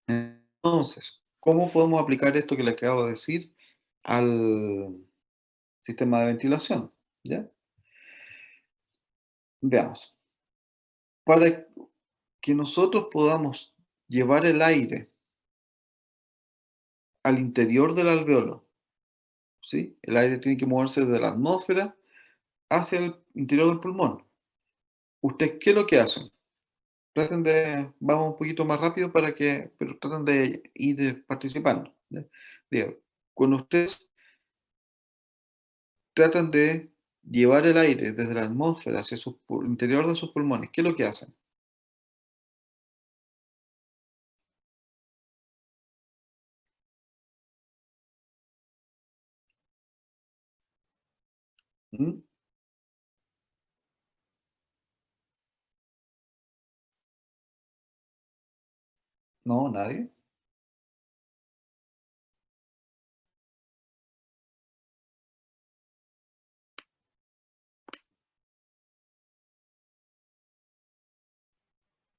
entonces, ¿cómo podemos aplicar esto que le acabo de decir al sistema de ventilación? ¿Ya? Veamos. Para que nosotros podamos llevar el aire al interior del alveolo, ¿sí? El aire tiene que moverse de la atmósfera hacia el interior del pulmón. ¿Ustedes qué es lo que hacen? Traten de, vamos un poquito más rápido pero traten de ir participando, ¿ya? Digo, cuando ustedes tratan de llevar el aire desde la atmósfera hacia el interior de sus pulmones, ¿qué es lo que hacen? ¿Mm? ¿No? ¿Nadie?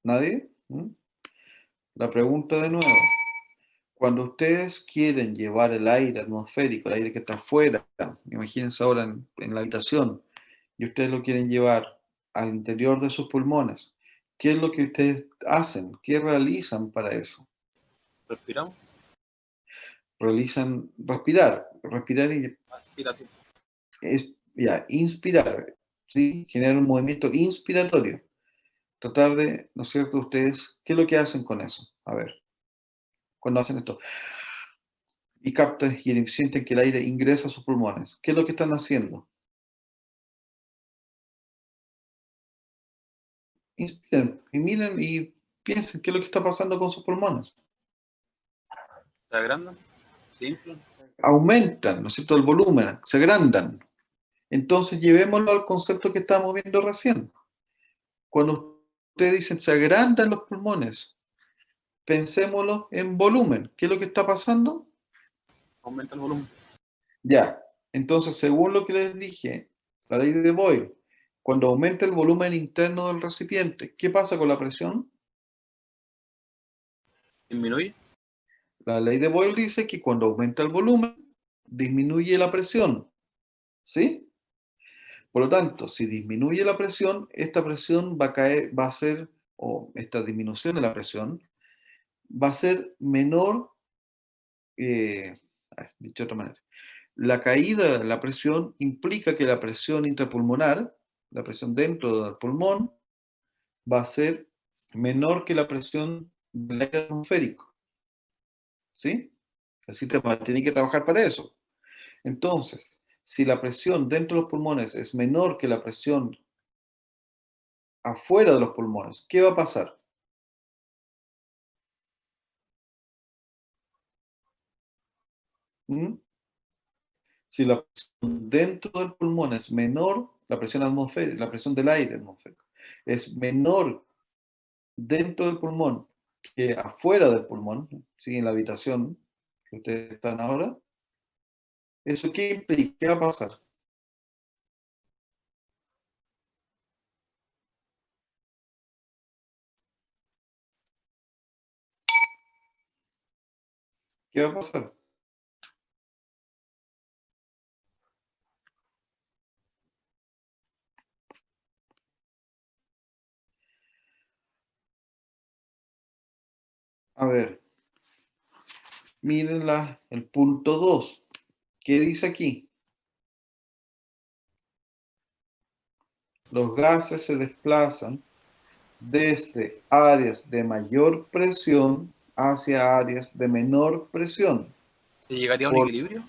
¿Nadie? ¿Mm? La pregunta de nuevo. Cuando ustedes quieren llevar el aire atmosférico, el aire que está afuera, imagínense ahora en la habitación, y ustedes lo quieren llevar al interior de sus pulmones, ¿qué es lo que ustedes hacen? ¿Qué realizan para eso? Respiramos. Realizan respirar. Respirar y Aspiración. es, ya, inspirar, ¿sí? Generar un movimiento inspiratorio. Tratar de, ¿no es cierto? Ustedes, ¿qué es lo que hacen con eso? A ver, cuando hacen esto. Y captan y sienten que el aire ingresa a sus pulmones. ¿Qué es lo que están haciendo? Inspiren y miren y piensen qué es lo que está pasando con sus pulmones. ¿Se agrandan? ¿Se inflan? Aumentan, ¿no es cierto?, el volumen, se agrandan. Entonces llevémoslo al concepto que estábamos viendo recién. Cuando ustedes dicen se agrandan los pulmones, pensémoslo en volumen. ¿Qué es lo que está pasando? Aumenta el volumen. Ya. Entonces, según lo que les dije, la ley de Boyle, cuando aumenta el volumen interno del recipiente, ¿qué pasa con la presión? Disminuye. La ley de Boyle dice que cuando aumenta el volumen, disminuye la presión. ¿Sí? Por lo tanto, si disminuye la presión, esta presión va a caer, va a ser, o esta disminución de la presión, va a ser menor, dicho de otra manera. La caída de la presión implica que la presión intrapulmonar, la presión dentro del pulmón, va a ser menor que la presión del aire atmosférico. ¿Sí? El sistema tiene que trabajar para eso. Entonces, si la presión dentro de los pulmones es menor que la presión afuera de los pulmones, ¿qué va a pasar? ¿Mm? Si la presión dentro del pulmón es menor, la presión atmosférica, la presión del aire atmosférico, es menor dentro del pulmón que afuera del pulmón, ¿sí? En la habitación que ustedes están ahora, ¿eso qué implica? ¿Qué va a pasar? ¿Qué va a pasar? A ver, miren el punto 2. ¿Qué dice aquí? Los gases se desplazan desde áreas de mayor presión hacia áreas de menor presión. ¿Se llegaría a un Por, equilibrio?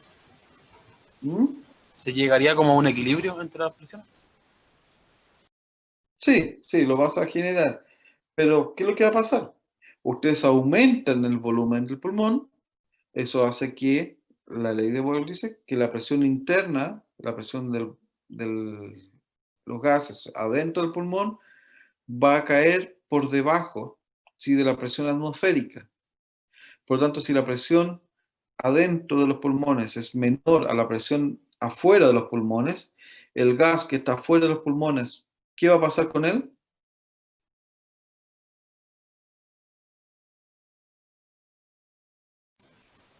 ¿Mm? ¿Se llegaría como a un equilibrio entre las presiones? Sí, sí, lo vas a generar. Pero, ¿qué es lo que va a pasar? Ustedes aumentan el volumen del pulmón, eso hace que la ley de Boyle dice que la presión interna, la presión del los gases adentro del pulmón va a caer por debajo, ¿sí?, de la presión atmosférica. Por lo tanto, si la presión adentro de los pulmones es menor a la presión afuera de los pulmones, el gas que está afuera de los pulmones, ¿qué va a pasar con él?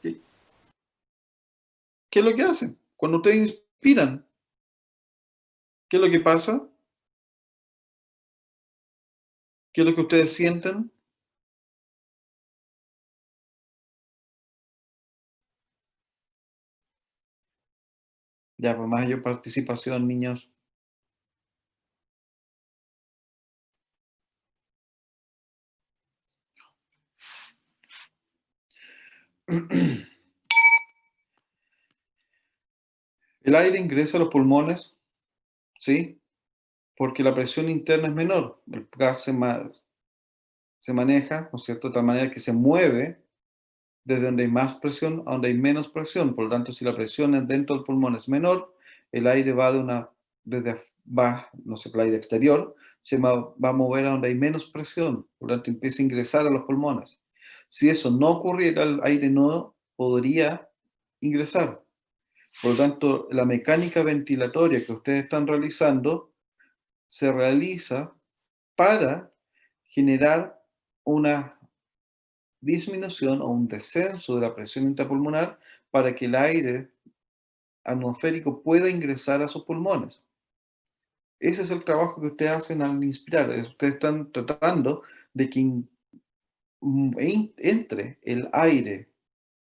¿Qué, qué es lo que hacen? Cuando ustedes inspiran, ¿qué es lo que pasa? ¿Qué es lo que ustedes sienten? Ya, pues mayor participación, niños. El aire ingresa a los pulmones, ¿sí? Porque la presión interna es menor. El gas se maneja, ¿no es cierto?, de tal manera que se mueve desde donde hay más presión a donde hay menos presión. Por lo tanto, si la presión dentro del pulmón es menor, el aire va no sé, el aire exterior va a mover a donde hay menos presión, por lo tanto empieza a ingresar a los pulmones. Si eso no ocurriera, el aire no podría ingresar. Por lo tanto, la mecánica ventilatoria que ustedes están realizando se realiza para generar una disminución o un descenso de la presión intrapulmonar para que el aire atmosférico pueda ingresar a sus pulmones. Ese es el trabajo que ustedes hacen al inspirar. Ustedes están tratando de que entre el aire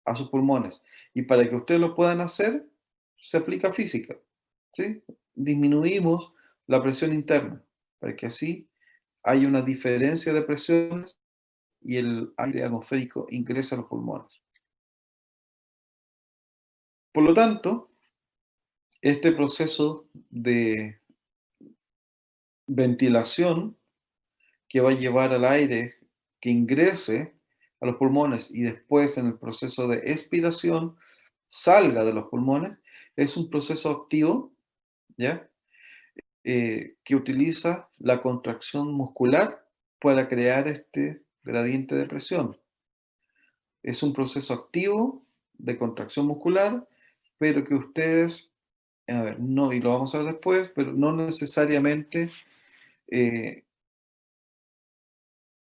a sus pulmones. Y para que ustedes lo puedan hacer, se aplica física, ¿sí? Disminuimos la presión interna para que así haya una diferencia de presiones y el aire atmosférico ingresa a los pulmones. Por lo tanto, este proceso de ventilación que va a llevar al aire que ingrese a los pulmones y después en el proceso de expiración salga de los pulmones, es un proceso activo, ¿ya? Que utiliza la contracción muscular para crear este gradiente de presión. Es un proceso activo de contracción muscular, pero que ustedes, a ver, no, y lo vamos a ver después, pero no necesariamente eh,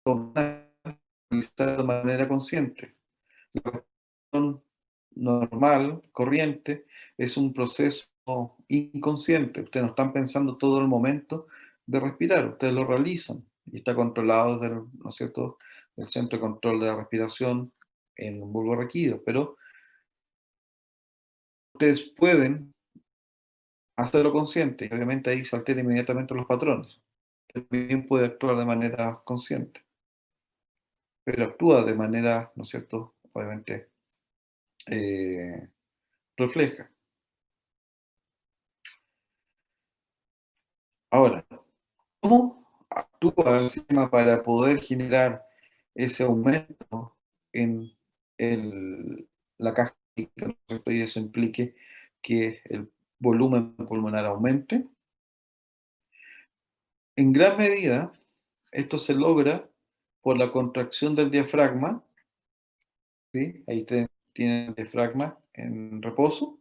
lo van a realizar de manera consciente. La respiración normal, corriente, es un proceso inconsciente. Ustedes no están pensando todo el momento de respirar, ustedes lo realizan y está controlado desde el, ¿no es cierto?, el centro de control de la respiración en un bulbo raquídeo, pero ustedes pueden hacerlo consciente y obviamente ahí se alteran inmediatamente los patrones. También puede actuar de manera consciente, pero actúa de manera, ¿no es cierto?, obviamente eh, refleja. Ahora, ¿cómo actúa el sistema para poder generar ese aumento en la caja, ¿no es cierto?, y eso implique que el volumen pulmonar aumente? En gran medida, esto se logra por la contracción del diafragma, ¿sí? Ahí tienen el diafragma en reposo.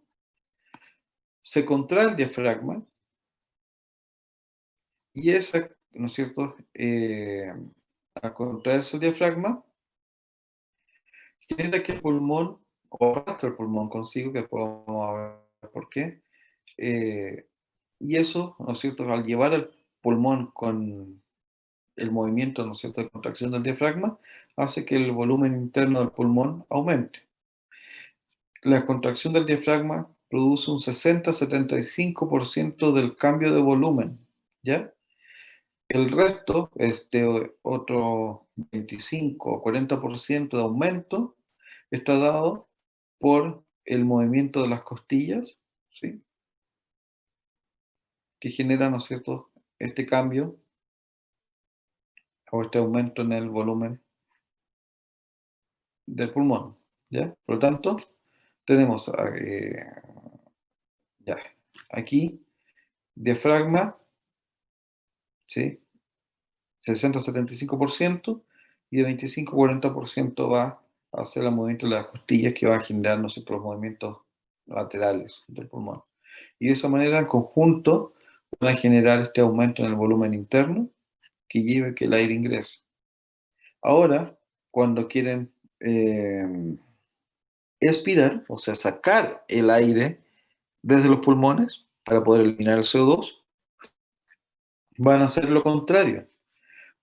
Se contrae el diafragma y esa, ¿no es cierto?, al contraerse el diafragma, genera que el pulmón, o arrastra el pulmón consigo, que después vamos a ver por qué, eh, y eso, ¿no es cierto?, al llevar el pulmón con el movimiento, ¿no es cierto?, de contracción del diafragma, hace que el volumen interno del pulmón aumente. La contracción del diafragma produce un 60-75% del cambio de volumen, ¿ya? El resto, este otro 25 o 40% de aumento, está dado por el movimiento de las costillas, ¿sí?, que genera, ¿no es cierto?, este cambio o este aumento en el volumen del pulmón, ¿ya? Por lo tanto, tenemos ya, aquí diafragma, ¿sí? 60-75% y de 25-40% va a hacer el movimiento de las costillas que va a generar, ¿no sé, los movimientos laterales del pulmón. Y de esa manera, en conjunto, van a generar este aumento en el volumen interno que lleve que el aire ingrese. Ahora, cuando quieren expirar, o sea, sacar el aire desde los pulmones para poder eliminar el CO2, van a hacer lo contrario.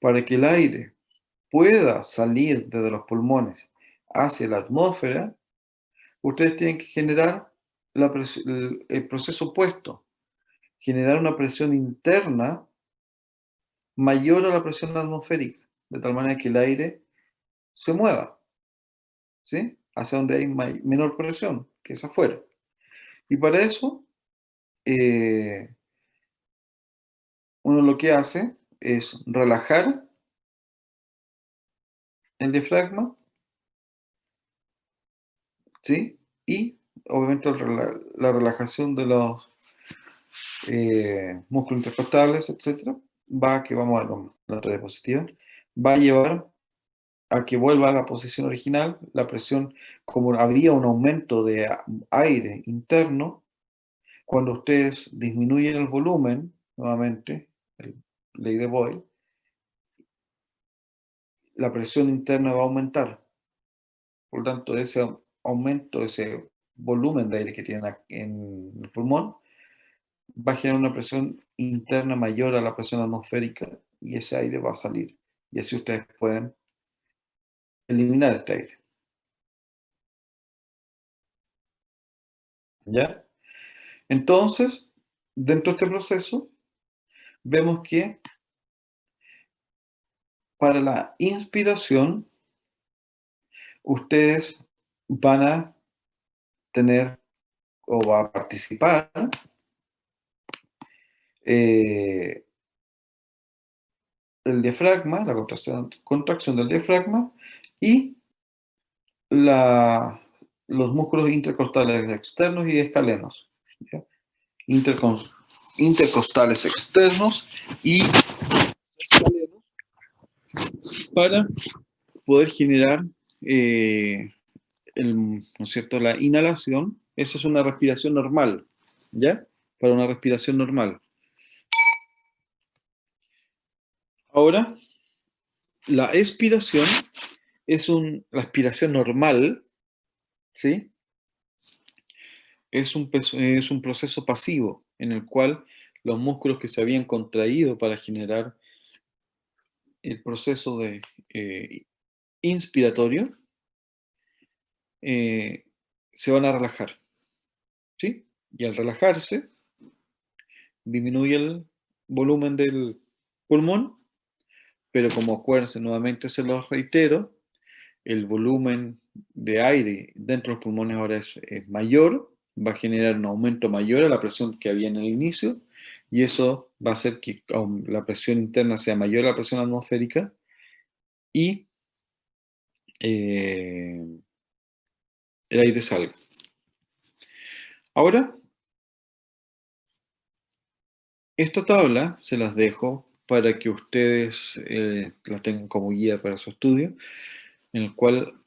Para que el aire pueda salir desde los pulmones hacia la atmósfera, ustedes tienen que generar el proceso opuesto, generar una presión interna mayor a la presión atmosférica, de tal manera que el aire se mueva, ¿sí? Hacia donde hay menor presión, que es afuera. Y para eso, eh, uno lo que hace es relajar el diafragma, ¿sí? Y obviamente la relajación de los músculos intercostales, etcétera, que vamos a ver la otra diapositiva, va a llevar a que vuelva a la posición original, la presión, como había un aumento de aire interno, cuando ustedes disminuyen el volumen, nuevamente, ley de Boyle, la presión interna va a aumentar. Por lo tanto, ese aumento, ese volumen de aire que tienen en el pulmón, va a generar una presión interna mayor a la presión atmosférica y ese aire va a salir. Y así ustedes pueden eliminar este aire. ¿Ya? Entonces, dentro de este proceso, vemos que para la inspiración, ustedes van a tener o va a participar eh, el diafragma, la contracción del diafragma y la, los músculos intercostales externos y escalenos. ¿Ya? Intercostales externos y escalenos para poder generar ¿no es cierto? La inhalación. Esa es una respiración normal, ¿ya? Para una respiración normal. Ahora, la expiración la aspiración normal, ¿sí? Es un proceso pasivo en el cual los músculos que se habían contraído para generar el proceso de inspiratorio se van a relajar, ¿sí? Y al relajarse, disminuye el volumen del pulmón, pero como acuérdense, nuevamente se los reitero, el volumen de aire dentro de los pulmones ahora es mayor, va a generar un aumento mayor a la presión que había en el inicio, y eso va a hacer que la presión interna sea mayor a la presión atmosférica y el aire salga. Ahora, esta tabla se las dejo para que ustedes la tengan como guía para su estudio, en el cual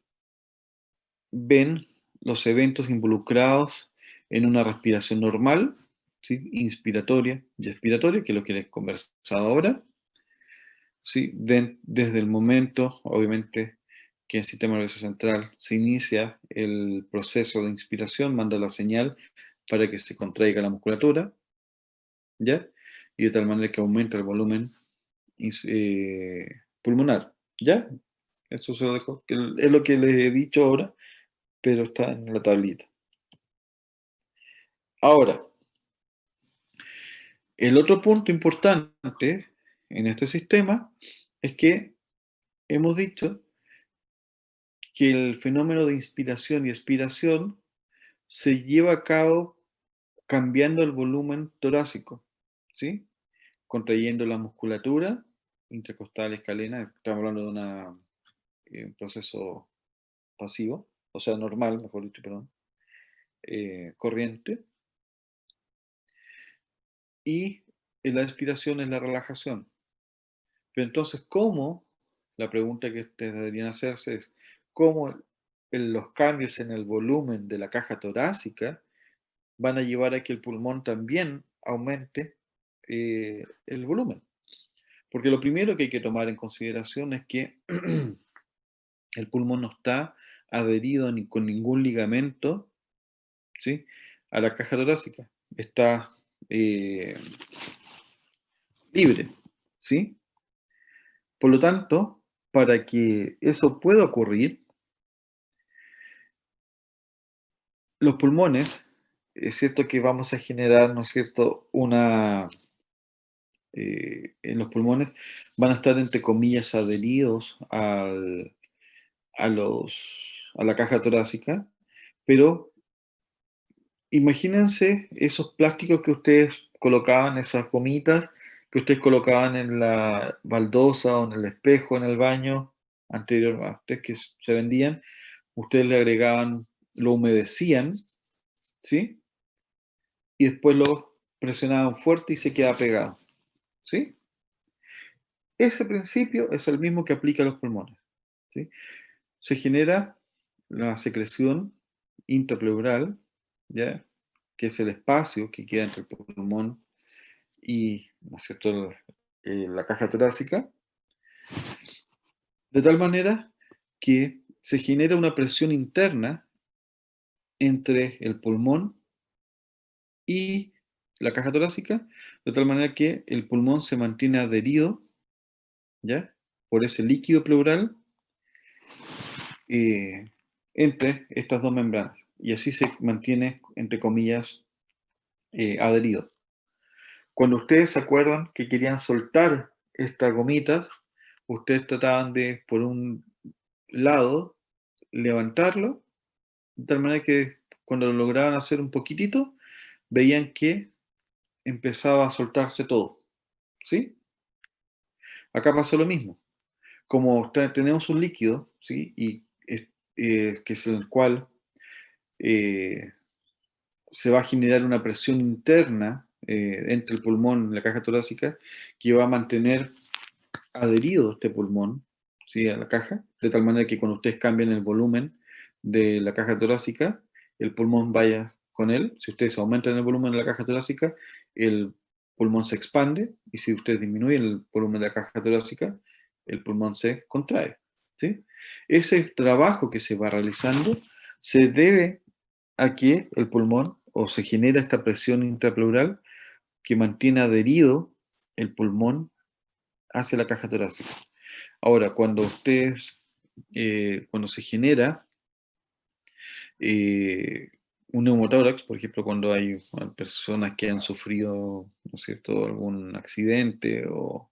ven los eventos involucrados en una respiración normal, ¿sí? Inspiratoria y expiratoria, que es lo que les he conversado ahora, ¿sí? Desde el momento, obviamente, que en el sistema nervioso central se inicia el proceso de inspiración, manda la señal para que se contraiga la musculatura, ¿ya? Y de tal manera que aumenta el volumen pulmonar, ¿ya? Eso se lo dejo, que es lo que les he dicho ahora, pero está en la tablita. Ahora, el otro punto importante en este sistema es que hemos dicho que el fenómeno de inspiración y expiración se lleva a cabo cambiando el volumen torácico, ¿sí? Contrayendo la musculatura intercostal escalena, estamos hablando de un proceso pasivo, o sea, normal, mejor dicho, perdón, corriente. Y la expiración es la relajación. Pero entonces, ¿cómo? La pregunta que ustedes deberían hacerse es, ¿cómo los cambios en el volumen de la caja torácica van a llevar a que el pulmón también aumente el volumen? Porque lo primero que hay que tomar en consideración es que el pulmón no está adherido con ningún ligamento, ¿sí?, a la caja torácica. Está eh, libre, ¿sí? Por lo tanto, para que eso pueda ocurrir, los pulmones, es cierto que vamos a generar, ¿no es cierto?, en los pulmones van a estar, entre comillas, adheridos a, los, a la caja torácica, pero imagínense esos plásticos que ustedes colocaban, esas gomitas que ustedes colocaban en la baldosa o en el espejo en el baño anterior a ustedes que se vendían, ustedes le agregaban, lo humedecían, ¿sí? Y después lo presionaban fuerte y se queda pegado, ¿sí? Ese principio es el mismo que aplica a los pulmones, ¿sí? Se genera la secreción intrapleural, ¿ya?, que es el espacio que queda entre el pulmón y, ¿no es cierto?, la caja torácica, de tal manera que se genera una presión interna entre el pulmón y la caja torácica, de tal manera que el pulmón se mantiene adherido, ¿ya?, por ese líquido pleural eh, entre estas dos membranas. Y así se mantiene, entre comillas, adherido. Cuando ustedes se acuerdan que querían soltar estas gomitas, ustedes trataban de, por un lado, levantarlo, de tal manera que cuando lo lograban hacer un poquitito, veían que empezaba a soltarse todo, ¿sí? Acá pasó lo mismo. Como tenemos un líquido, ¿sí?, y que es el cual eh, se va a generar una presión interna entre el pulmón y la caja torácica que va a mantener adherido este pulmón, ¿sí?, a la caja, de tal manera que cuando ustedes cambian el volumen de la caja torácica, el pulmón vaya con él. Si ustedes aumentan el volumen de la caja torácica, el pulmón se expande, y si ustedes disminuyen el volumen de la caja torácica, el pulmón se contrae, ¿sí? Ese trabajo que se va realizando se debe a que el pulmón, o se genera esta presión intrapleural que mantiene adherido el pulmón hacia la caja torácica. Ahora, cuando se genera eh, un neumotórax, por ejemplo, cuando hay personas que han sufrido, ¿no es cierto?, algún accidente o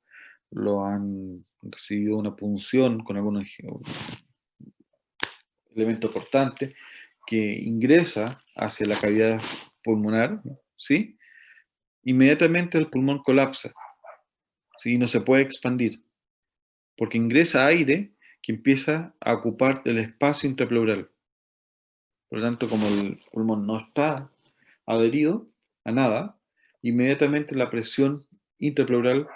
lo han recibido una punción con algún elemento cortante que ingresa hacia la cavidad pulmonar, ¿sí?, inmediatamente el pulmón colapsa, ¿sí?, y no se puede expandir, porque ingresa aire que empieza a ocupar el espacio intrapleural. Por lo tanto, como el pulmón no está adherido a nada, inmediatamente la presión intrapleural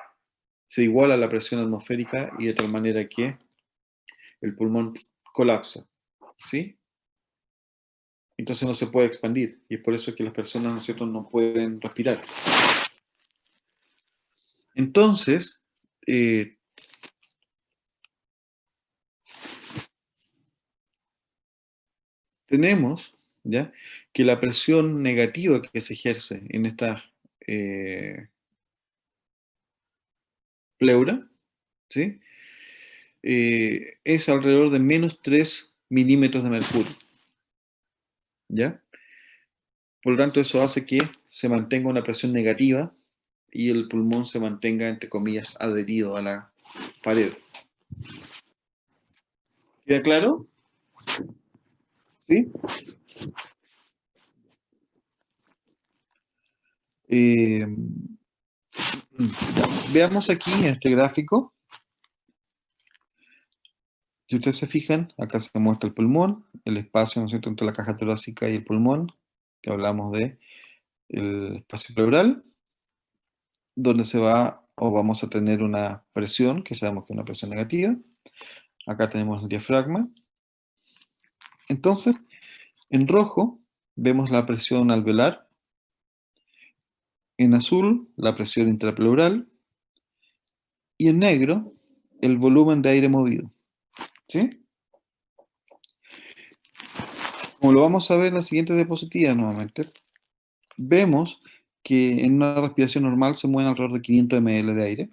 se iguala a la presión atmosférica, y de tal manera que el pulmón colapsa, ¿sí? Entonces no se puede expandir, y es por eso que las personas, ¿no es cierto?, no pueden respirar. Entonces, tenemos, ¿ya?, que la presión negativa que se ejerce en esta pleura, ¿sí?, es alrededor de menos 3 milímetros de mercurio, ¿ya? Por lo tanto, eso hace que se mantenga una presión negativa y el pulmón se mantenga, entre comillas, adherido a la pared. ¿Queda claro? ¿Sí? Ya. Veamos aquí en este gráfico, Si ustedes se fijan, acá se muestra el pulmón, el espacio, ¿no es cierto?, entre la caja torácica y el pulmón, que hablamos de el espacio pleural, donde se va o vamos a tener una presión, que sabemos que es una presión negativa. Acá tenemos el diafragma. Entonces, en rojo vemos la presión alveolar, en azul la presión intrapleural y en negro el volumen de aire movido. ¿Sí? Como lo vamos a ver en la siguiente diapositiva nuevamente, vemos que en una respiración normal se mueven alrededor de 500 ml de aire.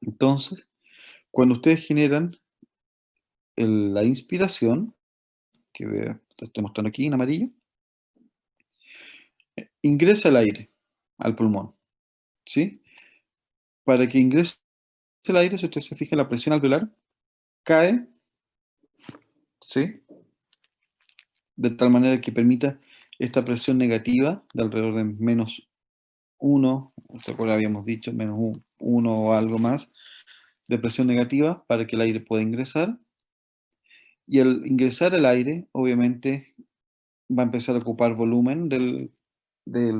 Entonces, cuando ustedes generan la inspiración, que te estoy mostrando aquí en amarillo, ingresa el aire al pulmón, ¿sí? Para que ingrese el aire, si ustedes se fijan, la presión alveolar cae, ¿sí? De tal manera que permita esta presión negativa de alrededor de menos 1, ¿se acuerdan? Habíamos dicho menos 1 o algo más de presión negativa para que el aire pueda ingresar. Y al ingresar el aire, obviamente, va a empezar a ocupar volumen del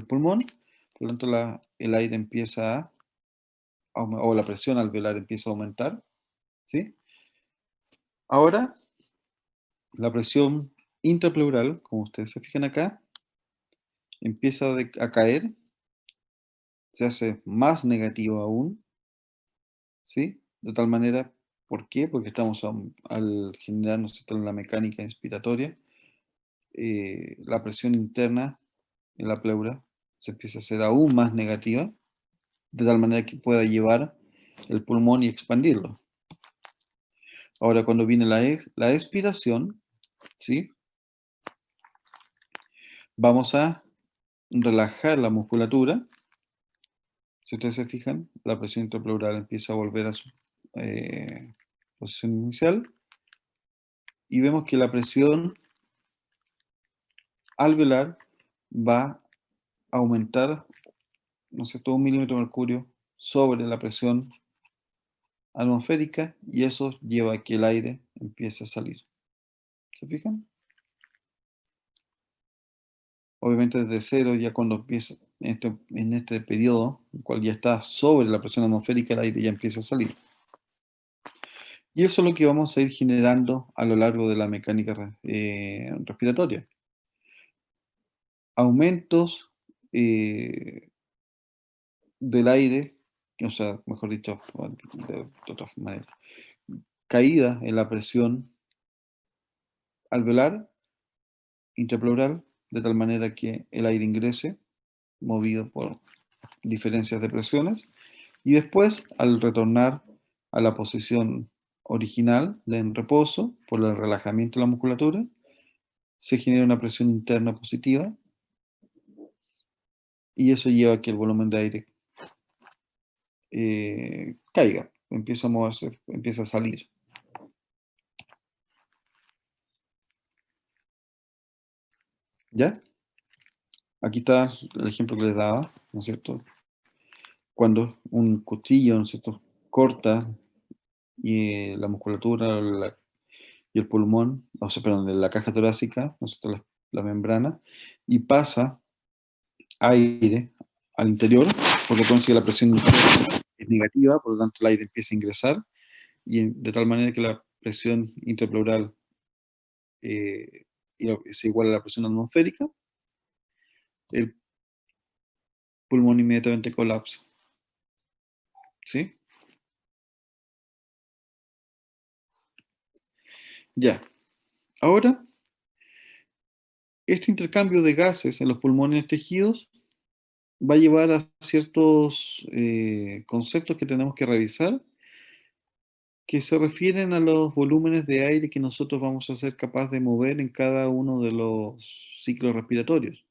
pulmón, por lo tanto el aire empieza o la presión alveolar empieza a aumentar, ¿sí? Ahora, la presión intrapleural, como ustedes se fijan acá, empieza a caer, se hace más negativo aún, ¿sí? De tal manera, ¿por qué? Porque estamos al generar, ¿no es cierto?, la mecánica inspiratoria, la presión interna en la pleura se empieza a hacer aún más negativa, de tal manera que pueda llevar el pulmón y expandirlo. Ahora, cuando viene la expiración, ¿sí? Vamos a relajar la musculatura. Si ustedes se fijan, la presión intrapleural empieza a volver a su posición inicial y vemos que la presión alveolar va a aumentar, no sé, todo 1 milímetro de mercurio sobre la presión atmosférica y eso lleva a que el aire empiece a salir. ¿Se fijan? Obviamente desde cero, ya cuando empieza, en este periodo, el cual ya está sobre la presión atmosférica, el aire ya empieza a salir. Y eso es lo que vamos a ir generando a lo largo de la mecánica respiratoria. Aumentos del aire, o sea, mejor dicho, de otra manera, caída en la presión alveolar, intrapleural, de tal manera que el aire ingrese, movido por diferencias de presiones, y después, al retornar a la posición original en reposo, por el relajamiento de la musculatura, se genera una presión interna positiva, y eso lleva a que el volumen de aire caiga, empieza a moverse, empieza a salir. ¿Ya? Aquí está el ejemplo que les daba, ¿no es cierto? Cuando un cuchillo, ¿no es cierto?, corta y la musculatura y el pulmón, o sea, perdón, de la caja torácica, ¿no es cierto?, la membrana, y pasa aire al interior, porque acuérdense que la presión es negativa, por lo tanto el aire empieza a ingresar, y de tal manera que la presión intrapleural eh, es igual a la presión atmosférica, el pulmón inmediatamente colapsa. ¿Sí? Ya. Ahora, este intercambio de gases en los pulmones tejidos va a llevar a ciertos conceptos que tenemos que revisar, que se refieren a los volúmenes de aire que nosotros vamos a ser capaces de mover en cada uno de los ciclos respiratorios.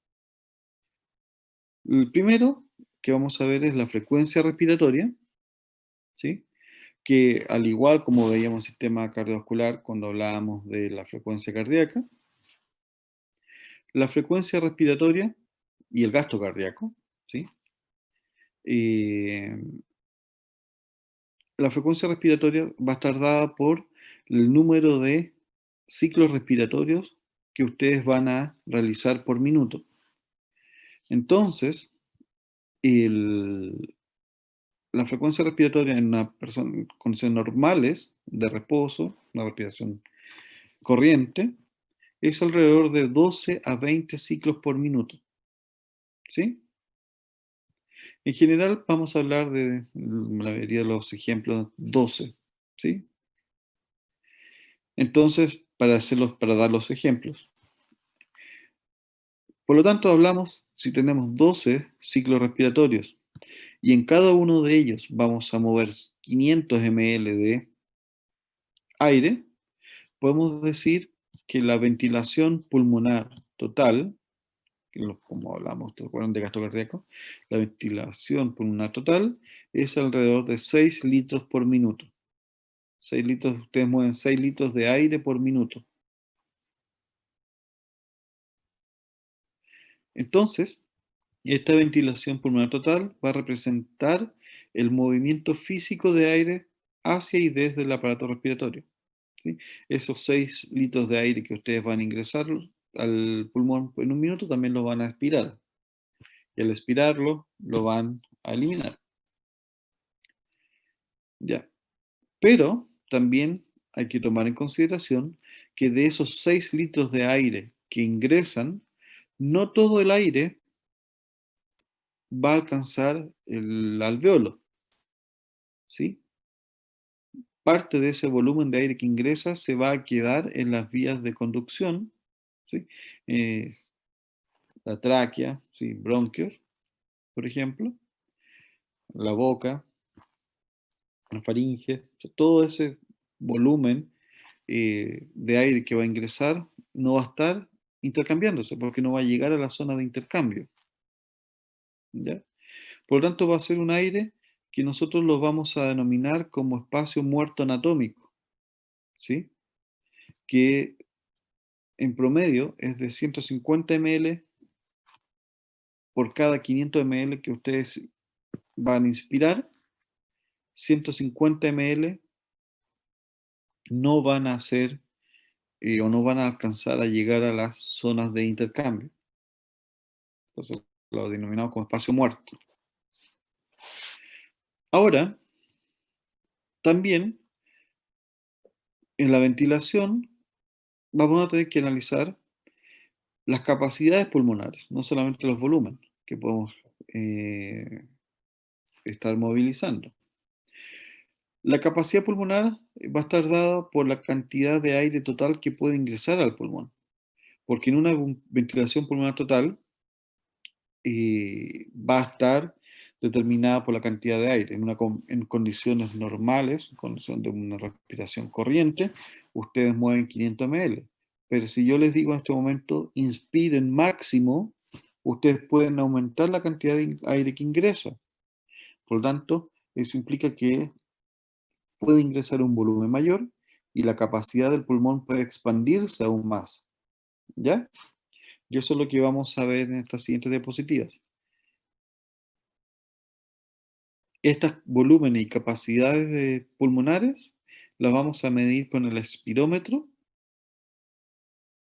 El primero que vamos a ver es la frecuencia respiratoria, ¿sí? Que al igual como veíamos el sistema cardiovascular cuando hablábamos de la frecuencia cardíaca, la frecuencia respiratoria y el gasto cardíaco, ¿sí? Eh, la frecuencia respiratoria va a estar dada por el número de ciclos respiratorios que ustedes van a realizar por minuto. Entonces, la frecuencia respiratoria en una persona en condiciones normales de reposo, una respiración corriente, es alrededor de 12 a 20 ciclos por minuto. ¿Sí? En general vamos a hablar de la mayoría de los ejemplos 12. ¿Sí? Entonces, para dar los ejemplos. Por lo tanto, hablamos si tenemos 12 ciclos respiratorios y en cada uno de ellos vamos a mover 500 ml de aire, podemos decir que la ventilación pulmonar total, como hablamos, ¿te acuerdan de gasto cardíaco? La ventilación pulmonar total es alrededor de 6 litros por minuto. 6 litros, ustedes mueven 6 litros de aire por minuto. Entonces, esta ventilación pulmonar total va a representar el movimiento físico de aire hacia y desde el aparato respiratorio. ¿Sí? Esos 6 litros de aire que ustedes van a ingresar al pulmón en un minuto también lo van a expirar. Y al expirarlo, lo van a eliminar. Ya. Pero también hay que tomar en consideración que de esos 6 litros de aire que ingresan, no todo el aire va a alcanzar el alveolo. ¿Sí? Parte de ese volumen de aire que ingresa se va a quedar en las vías de conducción, ¿sí? La tráquea, ¿sí? Bronquios, por ejemplo, la boca, la faringe, o sea, todo ese volumen de aire que va a ingresar no va a estar intercambiándose porque no va a llegar a la zona de intercambio. ¿Ya? Por lo tanto, va a ser un aire que nosotros lo vamos a denominar como espacio muerto anatómico, ¿sí? Que en promedio es de 150 ml por cada 500 ml que ustedes van a inspirar. 150 ml no van a ser o no van a alcanzar a llegar a las zonas de intercambio. Entonces lo denominamos como espacio muerto. Ahora, también en la ventilación vamos a tener que analizar las capacidades pulmonares, no solamente los volúmenes que podemos estar movilizando. La capacidad pulmonar va a estar dada por la cantidad de aire total que puede ingresar al pulmón, porque en una ventilación pulmonar total va a estar determinada por la cantidad de aire. En condiciones normales, en condición de una respiración corriente, ustedes mueven 500 ml. Pero si yo les digo en este momento, inspiren máximo, ustedes pueden aumentar la cantidad de aire que ingresa. Por lo tanto, eso implica que puede ingresar un volumen mayor y la capacidad del pulmón puede expandirse aún más. ¿Ya? Y eso es lo que vamos a ver en estas siguientes diapositivas. Estos volúmenes y capacidades pulmonares las vamos a medir con el espirómetro,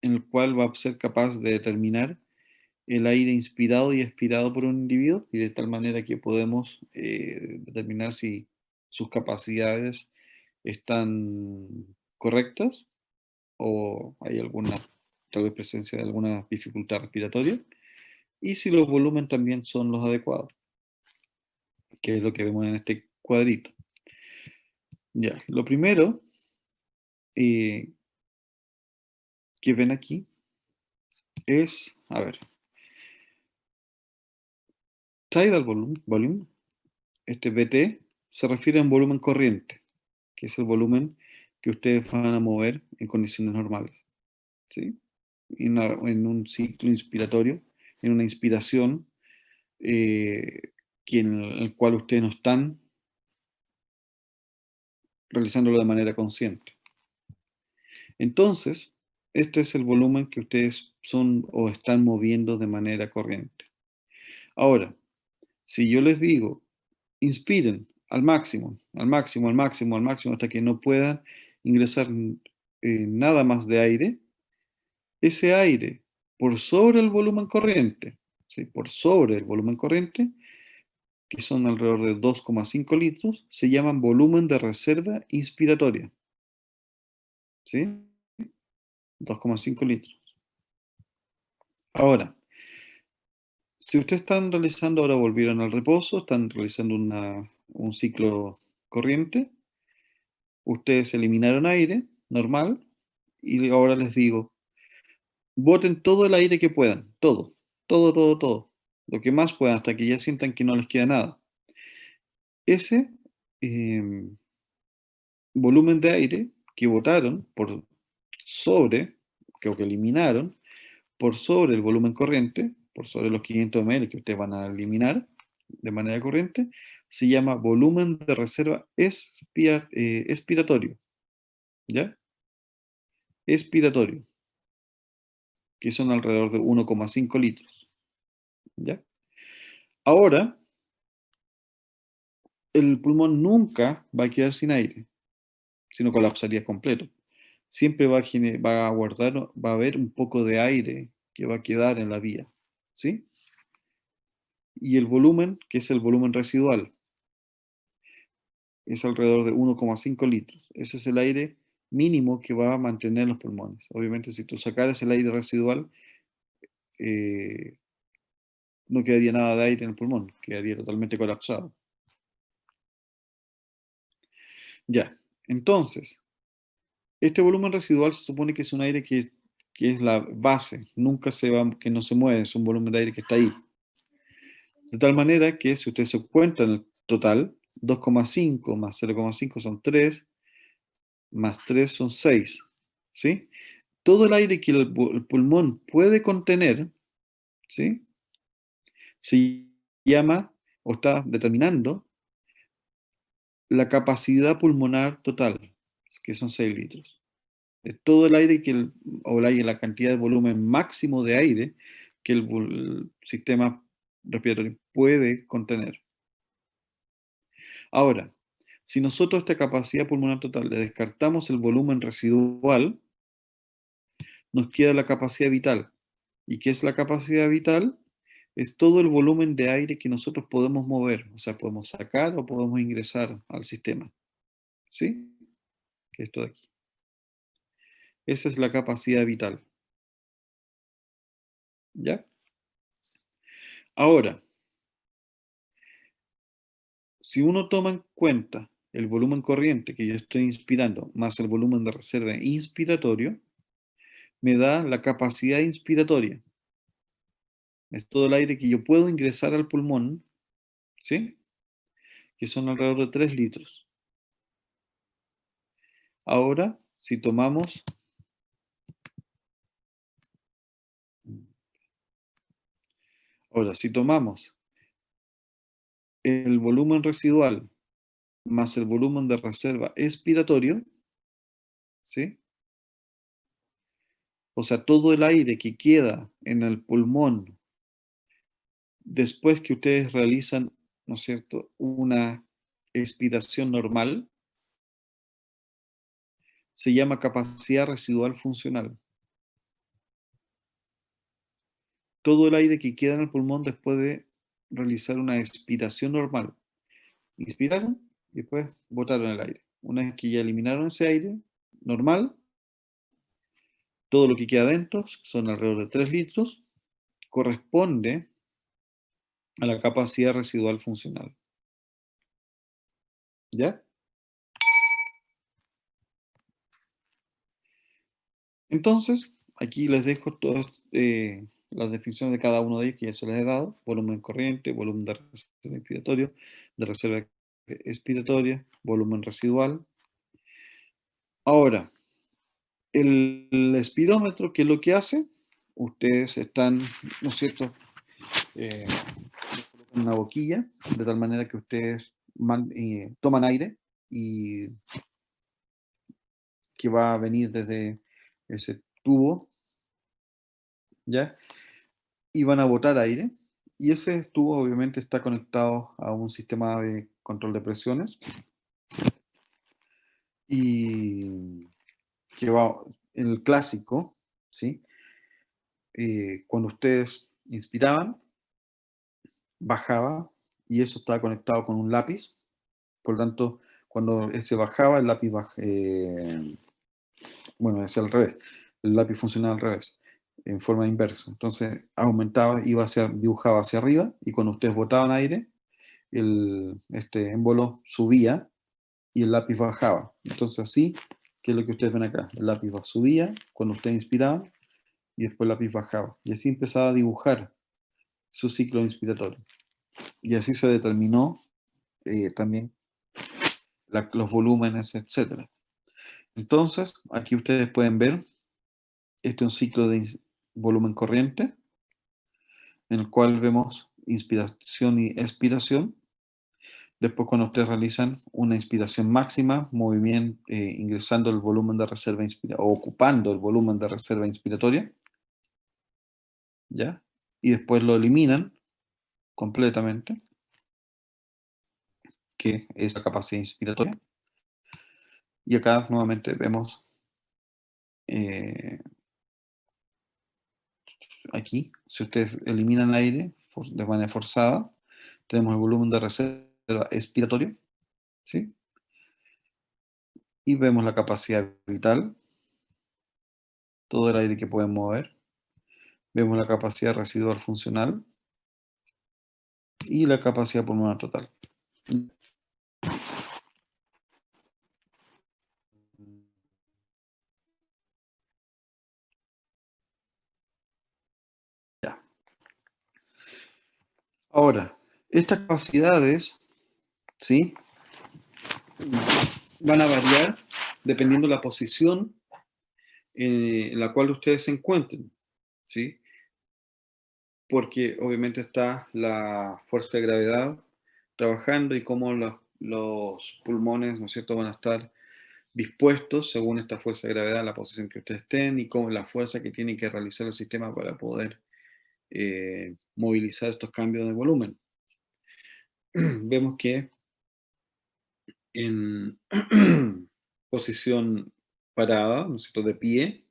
en el cual va a ser capaz de determinar el aire inspirado y expirado por un individuo, y de tal manera que podemos determinar si sus capacidades están correctas o hay alguna, tal vez presencia de alguna dificultad respiratoria, y si los volúmenes también son los adecuados, que es lo que vemos en este cuadrito. Ya, lo primero que ven aquí es, a ver, tidal volume, este BT, se refiere a un volumen corriente, que es el volumen que ustedes van a mover en condiciones normales, ¿sí? En un ciclo inspiratorio, en una inspiración en el cual ustedes no están realizándolo de manera consciente. Entonces, este es el volumen que ustedes son o están moviendo de manera corriente. Ahora, si yo les digo, inspiren al máximo, al máximo, al máximo, al máximo, hasta que no puedan, ingresar nada más de aire, ese aire por sobre el volumen corriente, ¿sí? Por sobre el volumen corriente, que son alrededor de 2,5 litros, se llaman volumen de reserva inspiratoria, ¿sí? 2,5 litros. Ahora, si ustedes están realizando, ahora volvieron al reposo, están realizando un ciclo corriente, ustedes eliminaron aire normal y ahora les digo, boten todo el aire que puedan, todo, todo, todo, todo, lo que más puedan hasta que ya sientan que no les queda nada. Ese em, volumen de aire que botaron por sobre, que eliminaron, por sobre el volumen corriente, por sobre los 500 ml que ustedes van a eliminar de manera corriente, se llama volumen de reserva expiratorio, ¿ya? Expiratorio, que son alrededor de 1,5 litros, ¿ya? Ahora, el pulmón nunca va a quedar sin aire, sino colapsaría completo. Siempre va a guardar, va a haber un poco de aire que va a quedar en la vía, ¿sí? Y el volumen, que es el volumen residual, es alrededor de 1,5 litros. Ese es el aire mínimo que va a mantener los pulmones. Obviamente, si tú sacaras el aire residual, eh, no quedaría nada de aire en el pulmón, quedaría totalmente colapsado. Ya, entonces, este volumen residual se supone que es un aire que es la base, nunca se va, que no se mueve, es un volumen de aire que está ahí. De tal manera que si ustedes se cuentan el total, 2,5 más 0,5 son 3, más 3 son 6, ¿sí? Todo el aire que el pulmón puede contener, ¿sí? Se llama o está determinando la capacidad pulmonar total, que son 6 litros. Es todo el aire o la cantidad de volumen máximo de aire que el sistema respiratorio puede contener. Ahora, si nosotros a esta capacidad pulmonar total le descartamos el volumen residual, nos queda la capacidad vital. ¿Y qué es la capacidad vital? Es todo el volumen de aire que nosotros podemos mover, o sea, podemos sacar o podemos ingresar al sistema. ¿Sí? Que esto de aquí. Esa es la capacidad vital. ¿Ya? Ahora, si uno toma en cuenta el volumen corriente que yo estoy inspirando más el volumen de reserva inspiratorio, me da la capacidad inspiratoria. Es todo el aire que yo puedo ingresar al pulmón, ¿sí? Que son alrededor de 3 litros. Ahora, si tomamos el volumen residual más el volumen de reserva expiratorio, ¿sí? O sea, todo el aire que queda en el pulmón después que ustedes realizan, ¿no es cierto?, una expiración normal, se llama capacidad residual funcional. Todo el aire que queda en el pulmón después de realizar una expiración normal. Inspiraron y después botaron el aire. Una vez que ya eliminaron ese aire normal, todo lo que queda adentro, son alrededor de 3 litros, corresponde a la capacidad residual funcional. ¿Ya? Entonces, aquí les dejo todas las definiciones de cada uno de ellos que ya se les he dado. Volumen corriente, volumen de reserva inspiratorio, de reserva expiratoria, volumen residual. Ahora, el espirómetro, ¿qué es lo que hace? Ustedes están, ¿no es cierto?, en una boquilla, de tal manera que ustedes toman aire y que va a venir desde ese tubo, ¿ya? Y van a botar aire. Y ese tubo obviamente está conectado a un sistema de control de presiones. y que va, el clásico, ¿sí? Cuando ustedes inspiraban, bajaba y eso estaba conectado con un lápiz. Por lo tanto, cuando ese bajaba, el lápiz bueno, es al revés. El lápiz funcionaba al revés, en forma inversa. Entonces, aumentaba, dibujaba hacia arriba y cuando ustedes botaban aire, este émbolo subía y el lápiz bajaba. Entonces, así, que es lo que ustedes ven acá. El lápiz subía cuando ustedes inspiraban y después el lápiz bajaba. Y así empezaba a dibujar su ciclo inspiratorio. Y así se determinó también los volúmenes, etcétera. Entonces, aquí ustedes pueden ver, este es un ciclo de volumen corriente, en el cual vemos inspiración y expiración. Después, cuando ustedes realizan una inspiración máxima, movimiento, ingresando el volumen de reserva o ocupando el volumen de reserva inspiratoria, ¿ya? Y después lo eliminan completamente, que es la capacidad inspiratoria. Y acá nuevamente vemos eh, aquí, si ustedes eliminan aire de manera forzada, tenemos el volumen de reserva expiratorio, ¿sí? Y vemos la capacidad vital, todo el aire que pueden mover. Vemos la capacidad residual funcional y la capacidad pulmonar total. Ya. Ahora, estas capacidades, ¿sí? Van a variar dependiendo de la posición en la cual ustedes se encuentren, ¿sí? Porque obviamente está la fuerza de gravedad trabajando y cómo los pulmones, ¿no es cierto?, van a estar dispuestos según esta fuerza de gravedad, la posición que ustedes estén y cómo la fuerza que tiene que realizar el sistema para poder movilizar estos cambios de volumen. Vemos que en posición parada, ¿no es cierto?, de pie,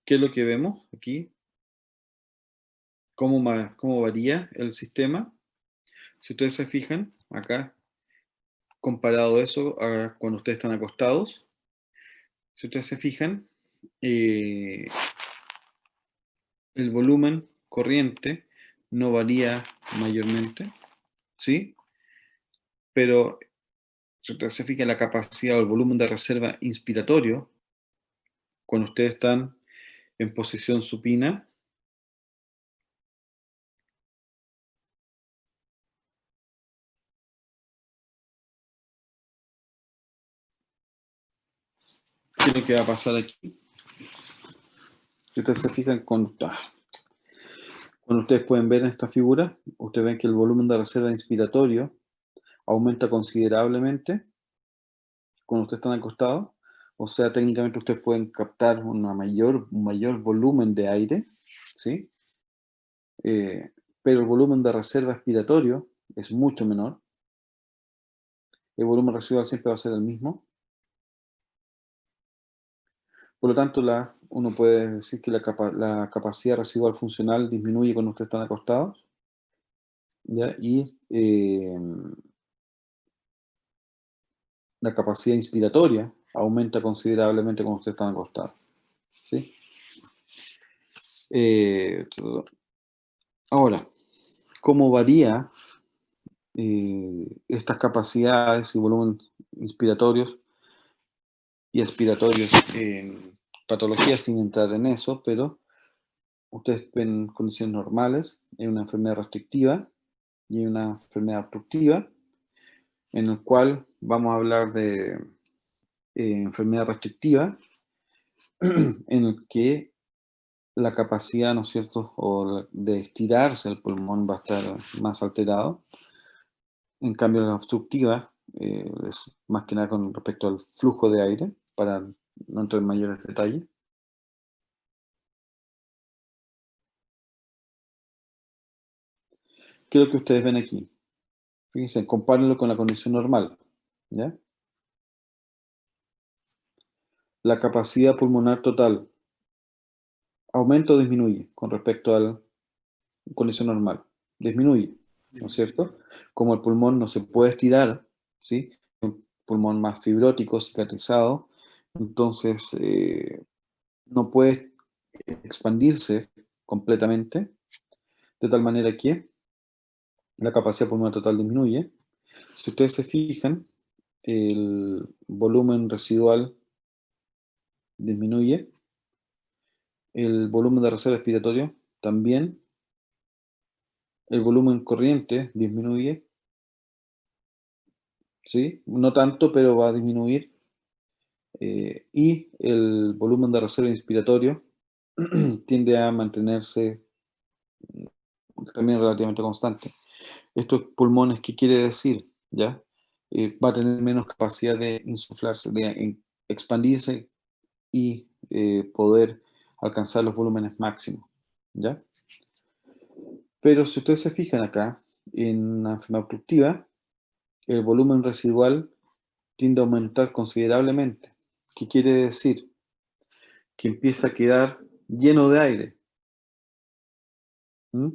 ¿qué es lo que vemos aquí? ¿Cómo varía el sistema? Si ustedes se fijan, acá, comparado eso a cuando ustedes están acostados, si ustedes se fijan, eh, el volumen corriente no varía mayormente, ¿sí? Pero si ustedes se fijan, la capacidad o el volumen de reserva inspiratorio, cuando ustedes están en posición supina, ¿qué es lo que va a pasar aquí? Si ustedes se fijan, cuando ustedes pueden ver en esta figura, ustedes ven que el volumen de reserva inspiratorio aumenta considerablemente cuando ustedes están acostados. O sea, técnicamente ustedes pueden captar un mayor volumen de aire, ¿sí? Pero el volumen de reserva expiratorio es mucho menor. El volumen residual siempre va a ser el mismo. Por lo tanto, uno puede decir que la capacidad residual funcional disminuye cuando ustedes están acostados, ¿ya? Y la capacidad inspiratoria aumenta considerablemente cuando ustedes están acostados, ¿sí? Eh, Ahora, ¿cómo varía estas capacidades y volumen inspiratorios y expiratorios en patologías sin entrar en eso? Pero ustedes ven condiciones normales, hay una enfermedad restrictiva y hay una enfermedad obstructiva, en el cual vamos a hablar de enfermedad restrictiva, en el que la capacidad, ¿no es cierto?, de estirarse el pulmón va a estar más alterado. En cambio, la obstructiva es más que nada con respecto al flujo de aire, para no entrar en mayores detalles. ¿Qué es lo que ustedes ven aquí? Fíjense, compárenlo con la condición normal, ¿ya? la capacidad pulmonar total aumenta o disminuye con respecto a la condición normal. Disminuye, ¿no es cierto? Como el pulmón no se puede estirar, ¿sí? Un pulmón más fibrótico, cicatrizado, entonces no puede expandirse completamente, de tal manera que la capacidad pulmonar total disminuye. Si ustedes se fijan, el volumen residual disminuye, el volumen de reserva respiratorio también, el volumen corriente disminuye, ¿sí? No tanto, pero va a disminuir, y el volumen de reserva inspiratorio tiende a mantenerse también relativamente constante. Estos pulmones, ¿qué quiere decir? ¿Ya? Va a tener menos capacidad de insuflarse, de expandirse y poder alcanzar los volúmenes máximos. ¿Ya? Pero si ustedes se fijan acá, en la enfermedad obstructiva, el volumen residual tiende a aumentar considerablemente. ¿Qué quiere decir? Que empieza a quedar lleno de aire. ¿Mm?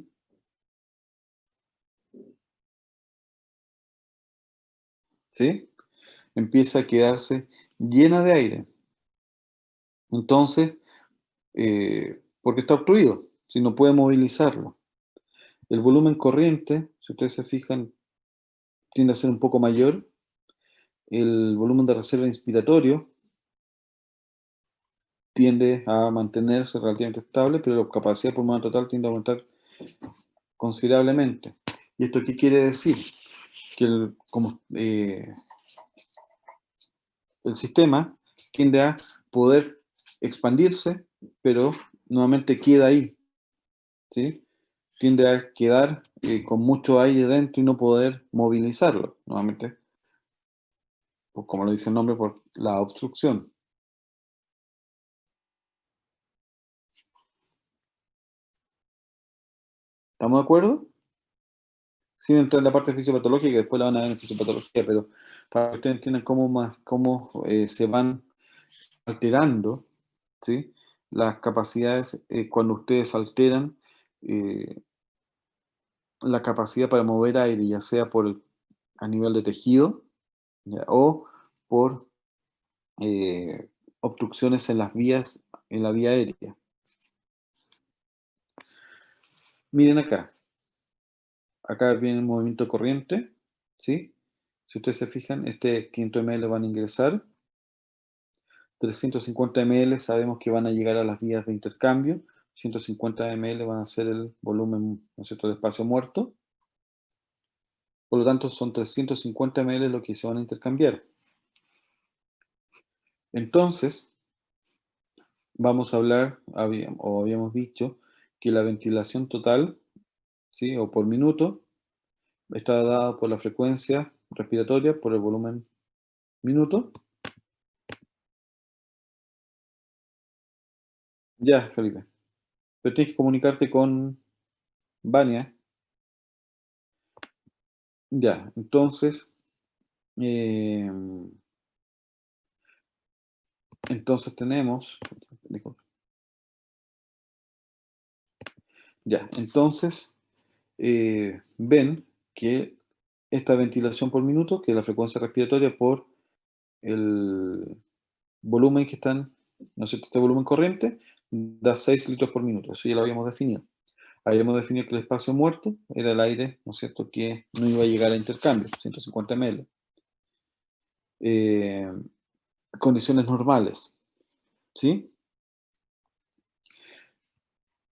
¿Sí? Empieza a quedarse llena de aire. Entonces, porque está obstruido, si no puede movilizarlo. El volumen corriente, si ustedes se fijan, tiende a ser un poco mayor. El volumen de reserva inspiratorio tiende a mantenerse relativamente estable, pero la capacidad pulmonar total tiende a aumentar considerablemente. ¿Y esto qué quiere decir? Que el sistema tiende a poder expandirse, pero nuevamente queda ahí, ¿sí? Tiende a quedar con mucho aire dentro y no poder movilizarlo, nuevamente, como lo dice el nombre, por la obstrucción. ¿Estamos de acuerdo? Sin entrar en la parte fisiopatológica, que después la van a ver en fisiopatología, pero para que ustedes entiendan cómo se van alterando, ¿sí? Las capacidades cuando ustedes alteran eh, la capacidad para mover aire, ya sea a nivel de tejido, ¿ya? O por eh, obstrucciones en las vías, en la vía aérea. Miren acá viene el movimiento corriente, ¿sí? Si ustedes se fijan, este 500 ml van a ingresar, 350 ml sabemos que van a llegar a las vías de intercambio, 150 ml van a ser el volumen, ¿no es cierto?, de espacio muerto, por lo tanto son 350 ml lo que se van a intercambiar. Entonces, vamos a hablar, habíamos dicho, que la ventilación total, ¿sí?, o por minuto, está dada por la frecuencia respiratoria, por el volumen minuto. Ya, Felipe. Pero tienes que comunicarte con Vania. Ya, entonces, eh, tenemos, disculpe. Ya, entonces, ven que esta ventilación por minuto, que es la frecuencia respiratoria por el volumen que están, ¿no es cierto?, este volumen corriente, da 6 litros por minuto, eso ya lo habíamos definido. Habíamos definido que el espacio muerto era el aire, ¿no es cierto?, que no iba a llegar a intercambio, 150 ml. Condiciones normales, ¿sí?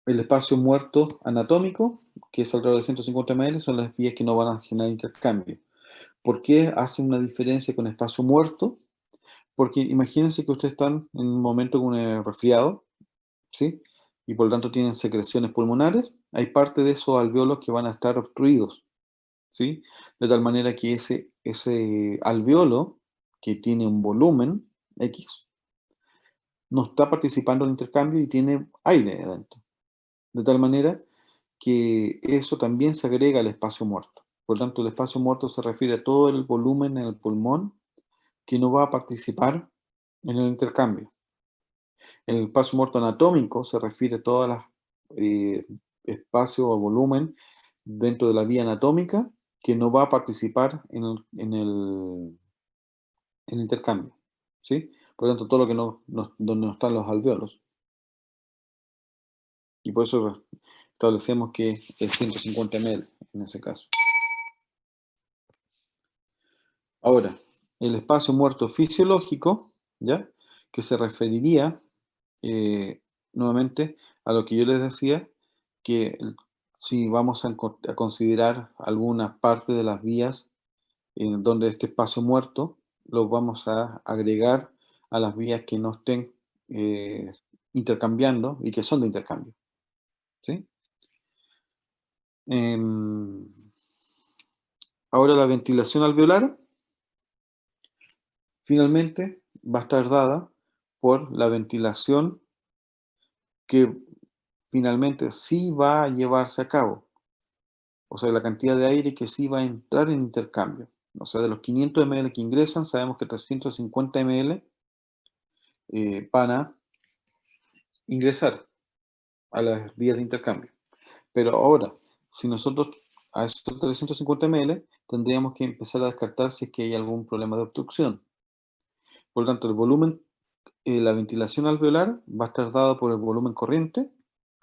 El espacio muerto anatómico, que es alrededor de 150 ml, son las vías que no van a generar intercambio. ¿Por qué hace una diferencia con espacio muerto? Porque imagínense que ustedes están en un momento con un resfriado, ¿sí? Y por lo tanto tienen secreciones pulmonares. Hay parte de esos alvéolos que van a estar obstruidos, ¿sí? De tal manera que ese alvéolo, que tiene un volumen X, no está participando en el intercambio y tiene aire adentro. De tal manera que eso también se agrega al espacio muerto. Por lo tanto, el espacio muerto se refiere a todo el volumen en el pulmón que no va a participar en el intercambio. El espacio muerto anatómico se refiere a todas las espacio o volumen dentro de la vía anatómica que no va a participar en el intercambio, ¿sí? Por lo tanto, todo lo que donde no están los alvéolos. Y por eso establecemos que es 150 ml en ese caso. Ahora, el espacio muerto fisiológico, ¿ya? Que se referiría nuevamente a lo que yo les decía, que si vamos a considerar alguna parte de las vías en donde este espacio muerto, lo vamos a agregar a las vías que no estén eh, intercambiando y que son de intercambio, ¿sí? Em, Ahora la ventilación alveolar finalmente va a estar dada por la ventilación que finalmente sí va a llevarse a cabo, o sea, la cantidad de aire que sí va a entrar en intercambio. O sea, de los 500 ml que ingresan, sabemos que 350 ml van a ingresar a las vías de intercambio. Pero ahora, si nosotros a esos 350 ml tendríamos que empezar a descartar si es que hay algún problema de obstrucción. Por lo tanto, el volumen, la ventilación alveolar va a estar dado por el volumen corriente,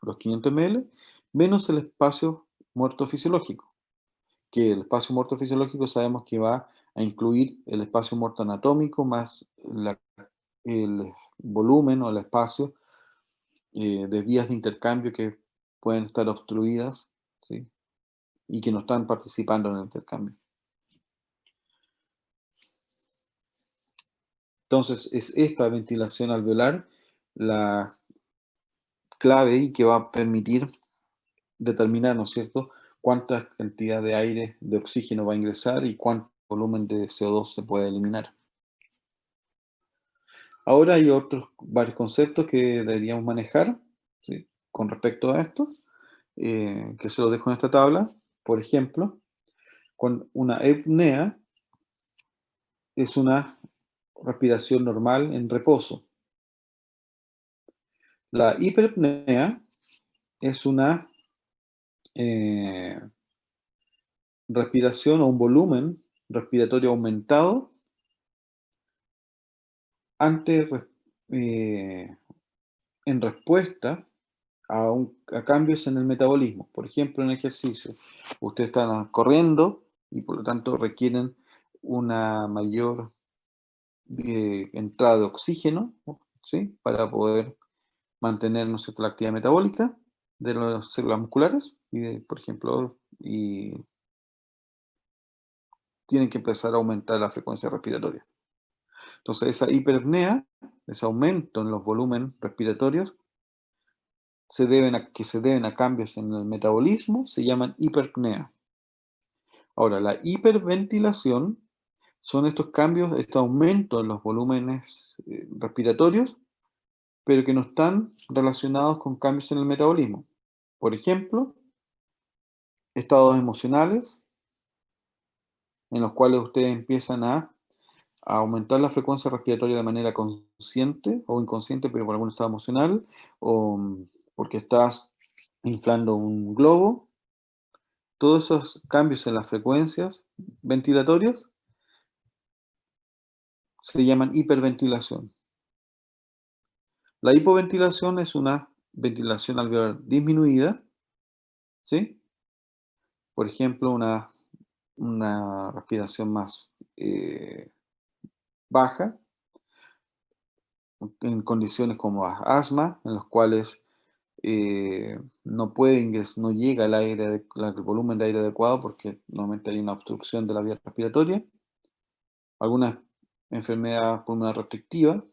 los 500 ml, menos el espacio muerto fisiológico, que el espacio muerto fisiológico sabemos que va a incluir el espacio muerto anatómico más el volumen o el espacio de vías de intercambio que pueden estar obstruidas, ¿sí? Y que no están participando en el intercambio. Entonces, es esta ventilación alveolar la clave y que va a permitir determinar, ¿no es cierto?, cuánta cantidad de aire, de oxígeno va a ingresar y cuánto volumen de CO2 se puede eliminar. Ahora hay otros varios conceptos que deberíamos manejar, ¿sí?, con respecto a esto, que se los dejo en esta tabla. Por ejemplo, con una apnea es una respiración normal en reposo. La hiperpnea es una eh, respiración o un volumen respiratorio aumentado ante, eh, en respuesta a cambios en el metabolismo. Por ejemplo, en ejercicio, ustedes están corriendo y por lo tanto requieren una mayor entrada de oxígeno, ¿sí?, para poder mantener, ¿no es cierto?, la actividad metabólica de las células musculares por ejemplo, y tienen que empezar a aumentar la frecuencia respiratoria. Entonces, esa hiperpnea, ese aumento en los volúmenes respiratorios, que se deben a cambios en el metabolismo, se llaman hiperpnea. Ahora, la hiperventilación son estos cambios, este aumento en los volúmenes respiratorios, pero que no están relacionados con cambios en el metabolismo. Por ejemplo, estados emocionales en los cuales ustedes empiezan a aumentar la frecuencia respiratoria de manera consciente o inconsciente, pero por algún estado emocional, o porque estás inflando un globo. Todos esos cambios en las frecuencias ventilatorias se llaman hiperventilación. La hipoventilación es una ventilación alveolar disminuida, ¿sí? Por ejemplo, una respiración más baja, en condiciones como asma, en los cuales no llega el volumen de aire adecuado porque normalmente hay una obstrucción de la vía respiratoria. Alguna enfermedad pulmonar restrictiva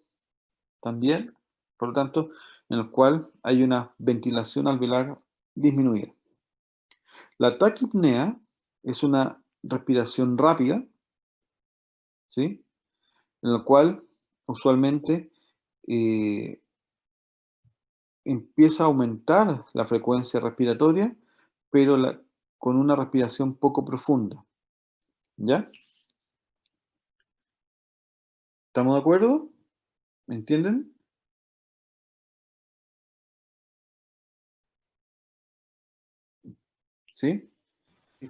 también, por lo tanto, en el cual hay una ventilación alveolar disminuida. La taquipnea es una respiración rápida, ¿sí?, en la cual usualmente eh, empieza a aumentar la frecuencia respiratoria, pero con una respiración poco profunda. ¿Ya? ¿Estamos de acuerdo? ¿Me entienden? ¿sí? Sí,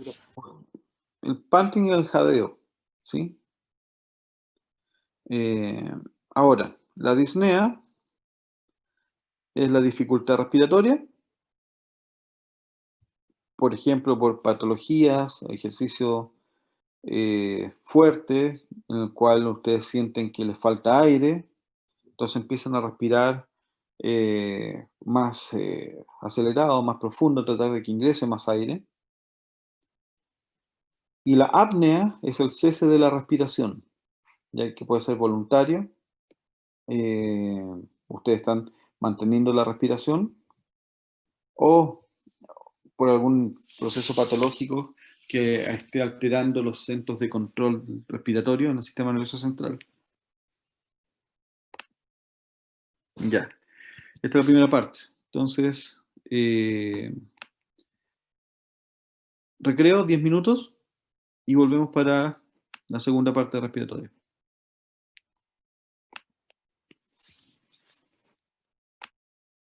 El panting y el jadeo, ¿sí? Eh, Ahora, la disnea es la dificultad respiratoria, por ejemplo, por patologías, ejercicio fuerte, en el cual ustedes sienten que les falta aire, entonces empiezan a respirar más acelerado, más profundo, tratar de que ingrese más aire. Y la apnea es el cese de la respiración, ya que puede ser voluntario. eh, Ustedes están manteniendo la respiración o por algún proceso patológico que esté alterando los centros de control respiratorio en el sistema nervioso central. Ya, esta es la primera parte. Entonces, recreo 10 minutos y volvemos para la segunda parte respiratoria.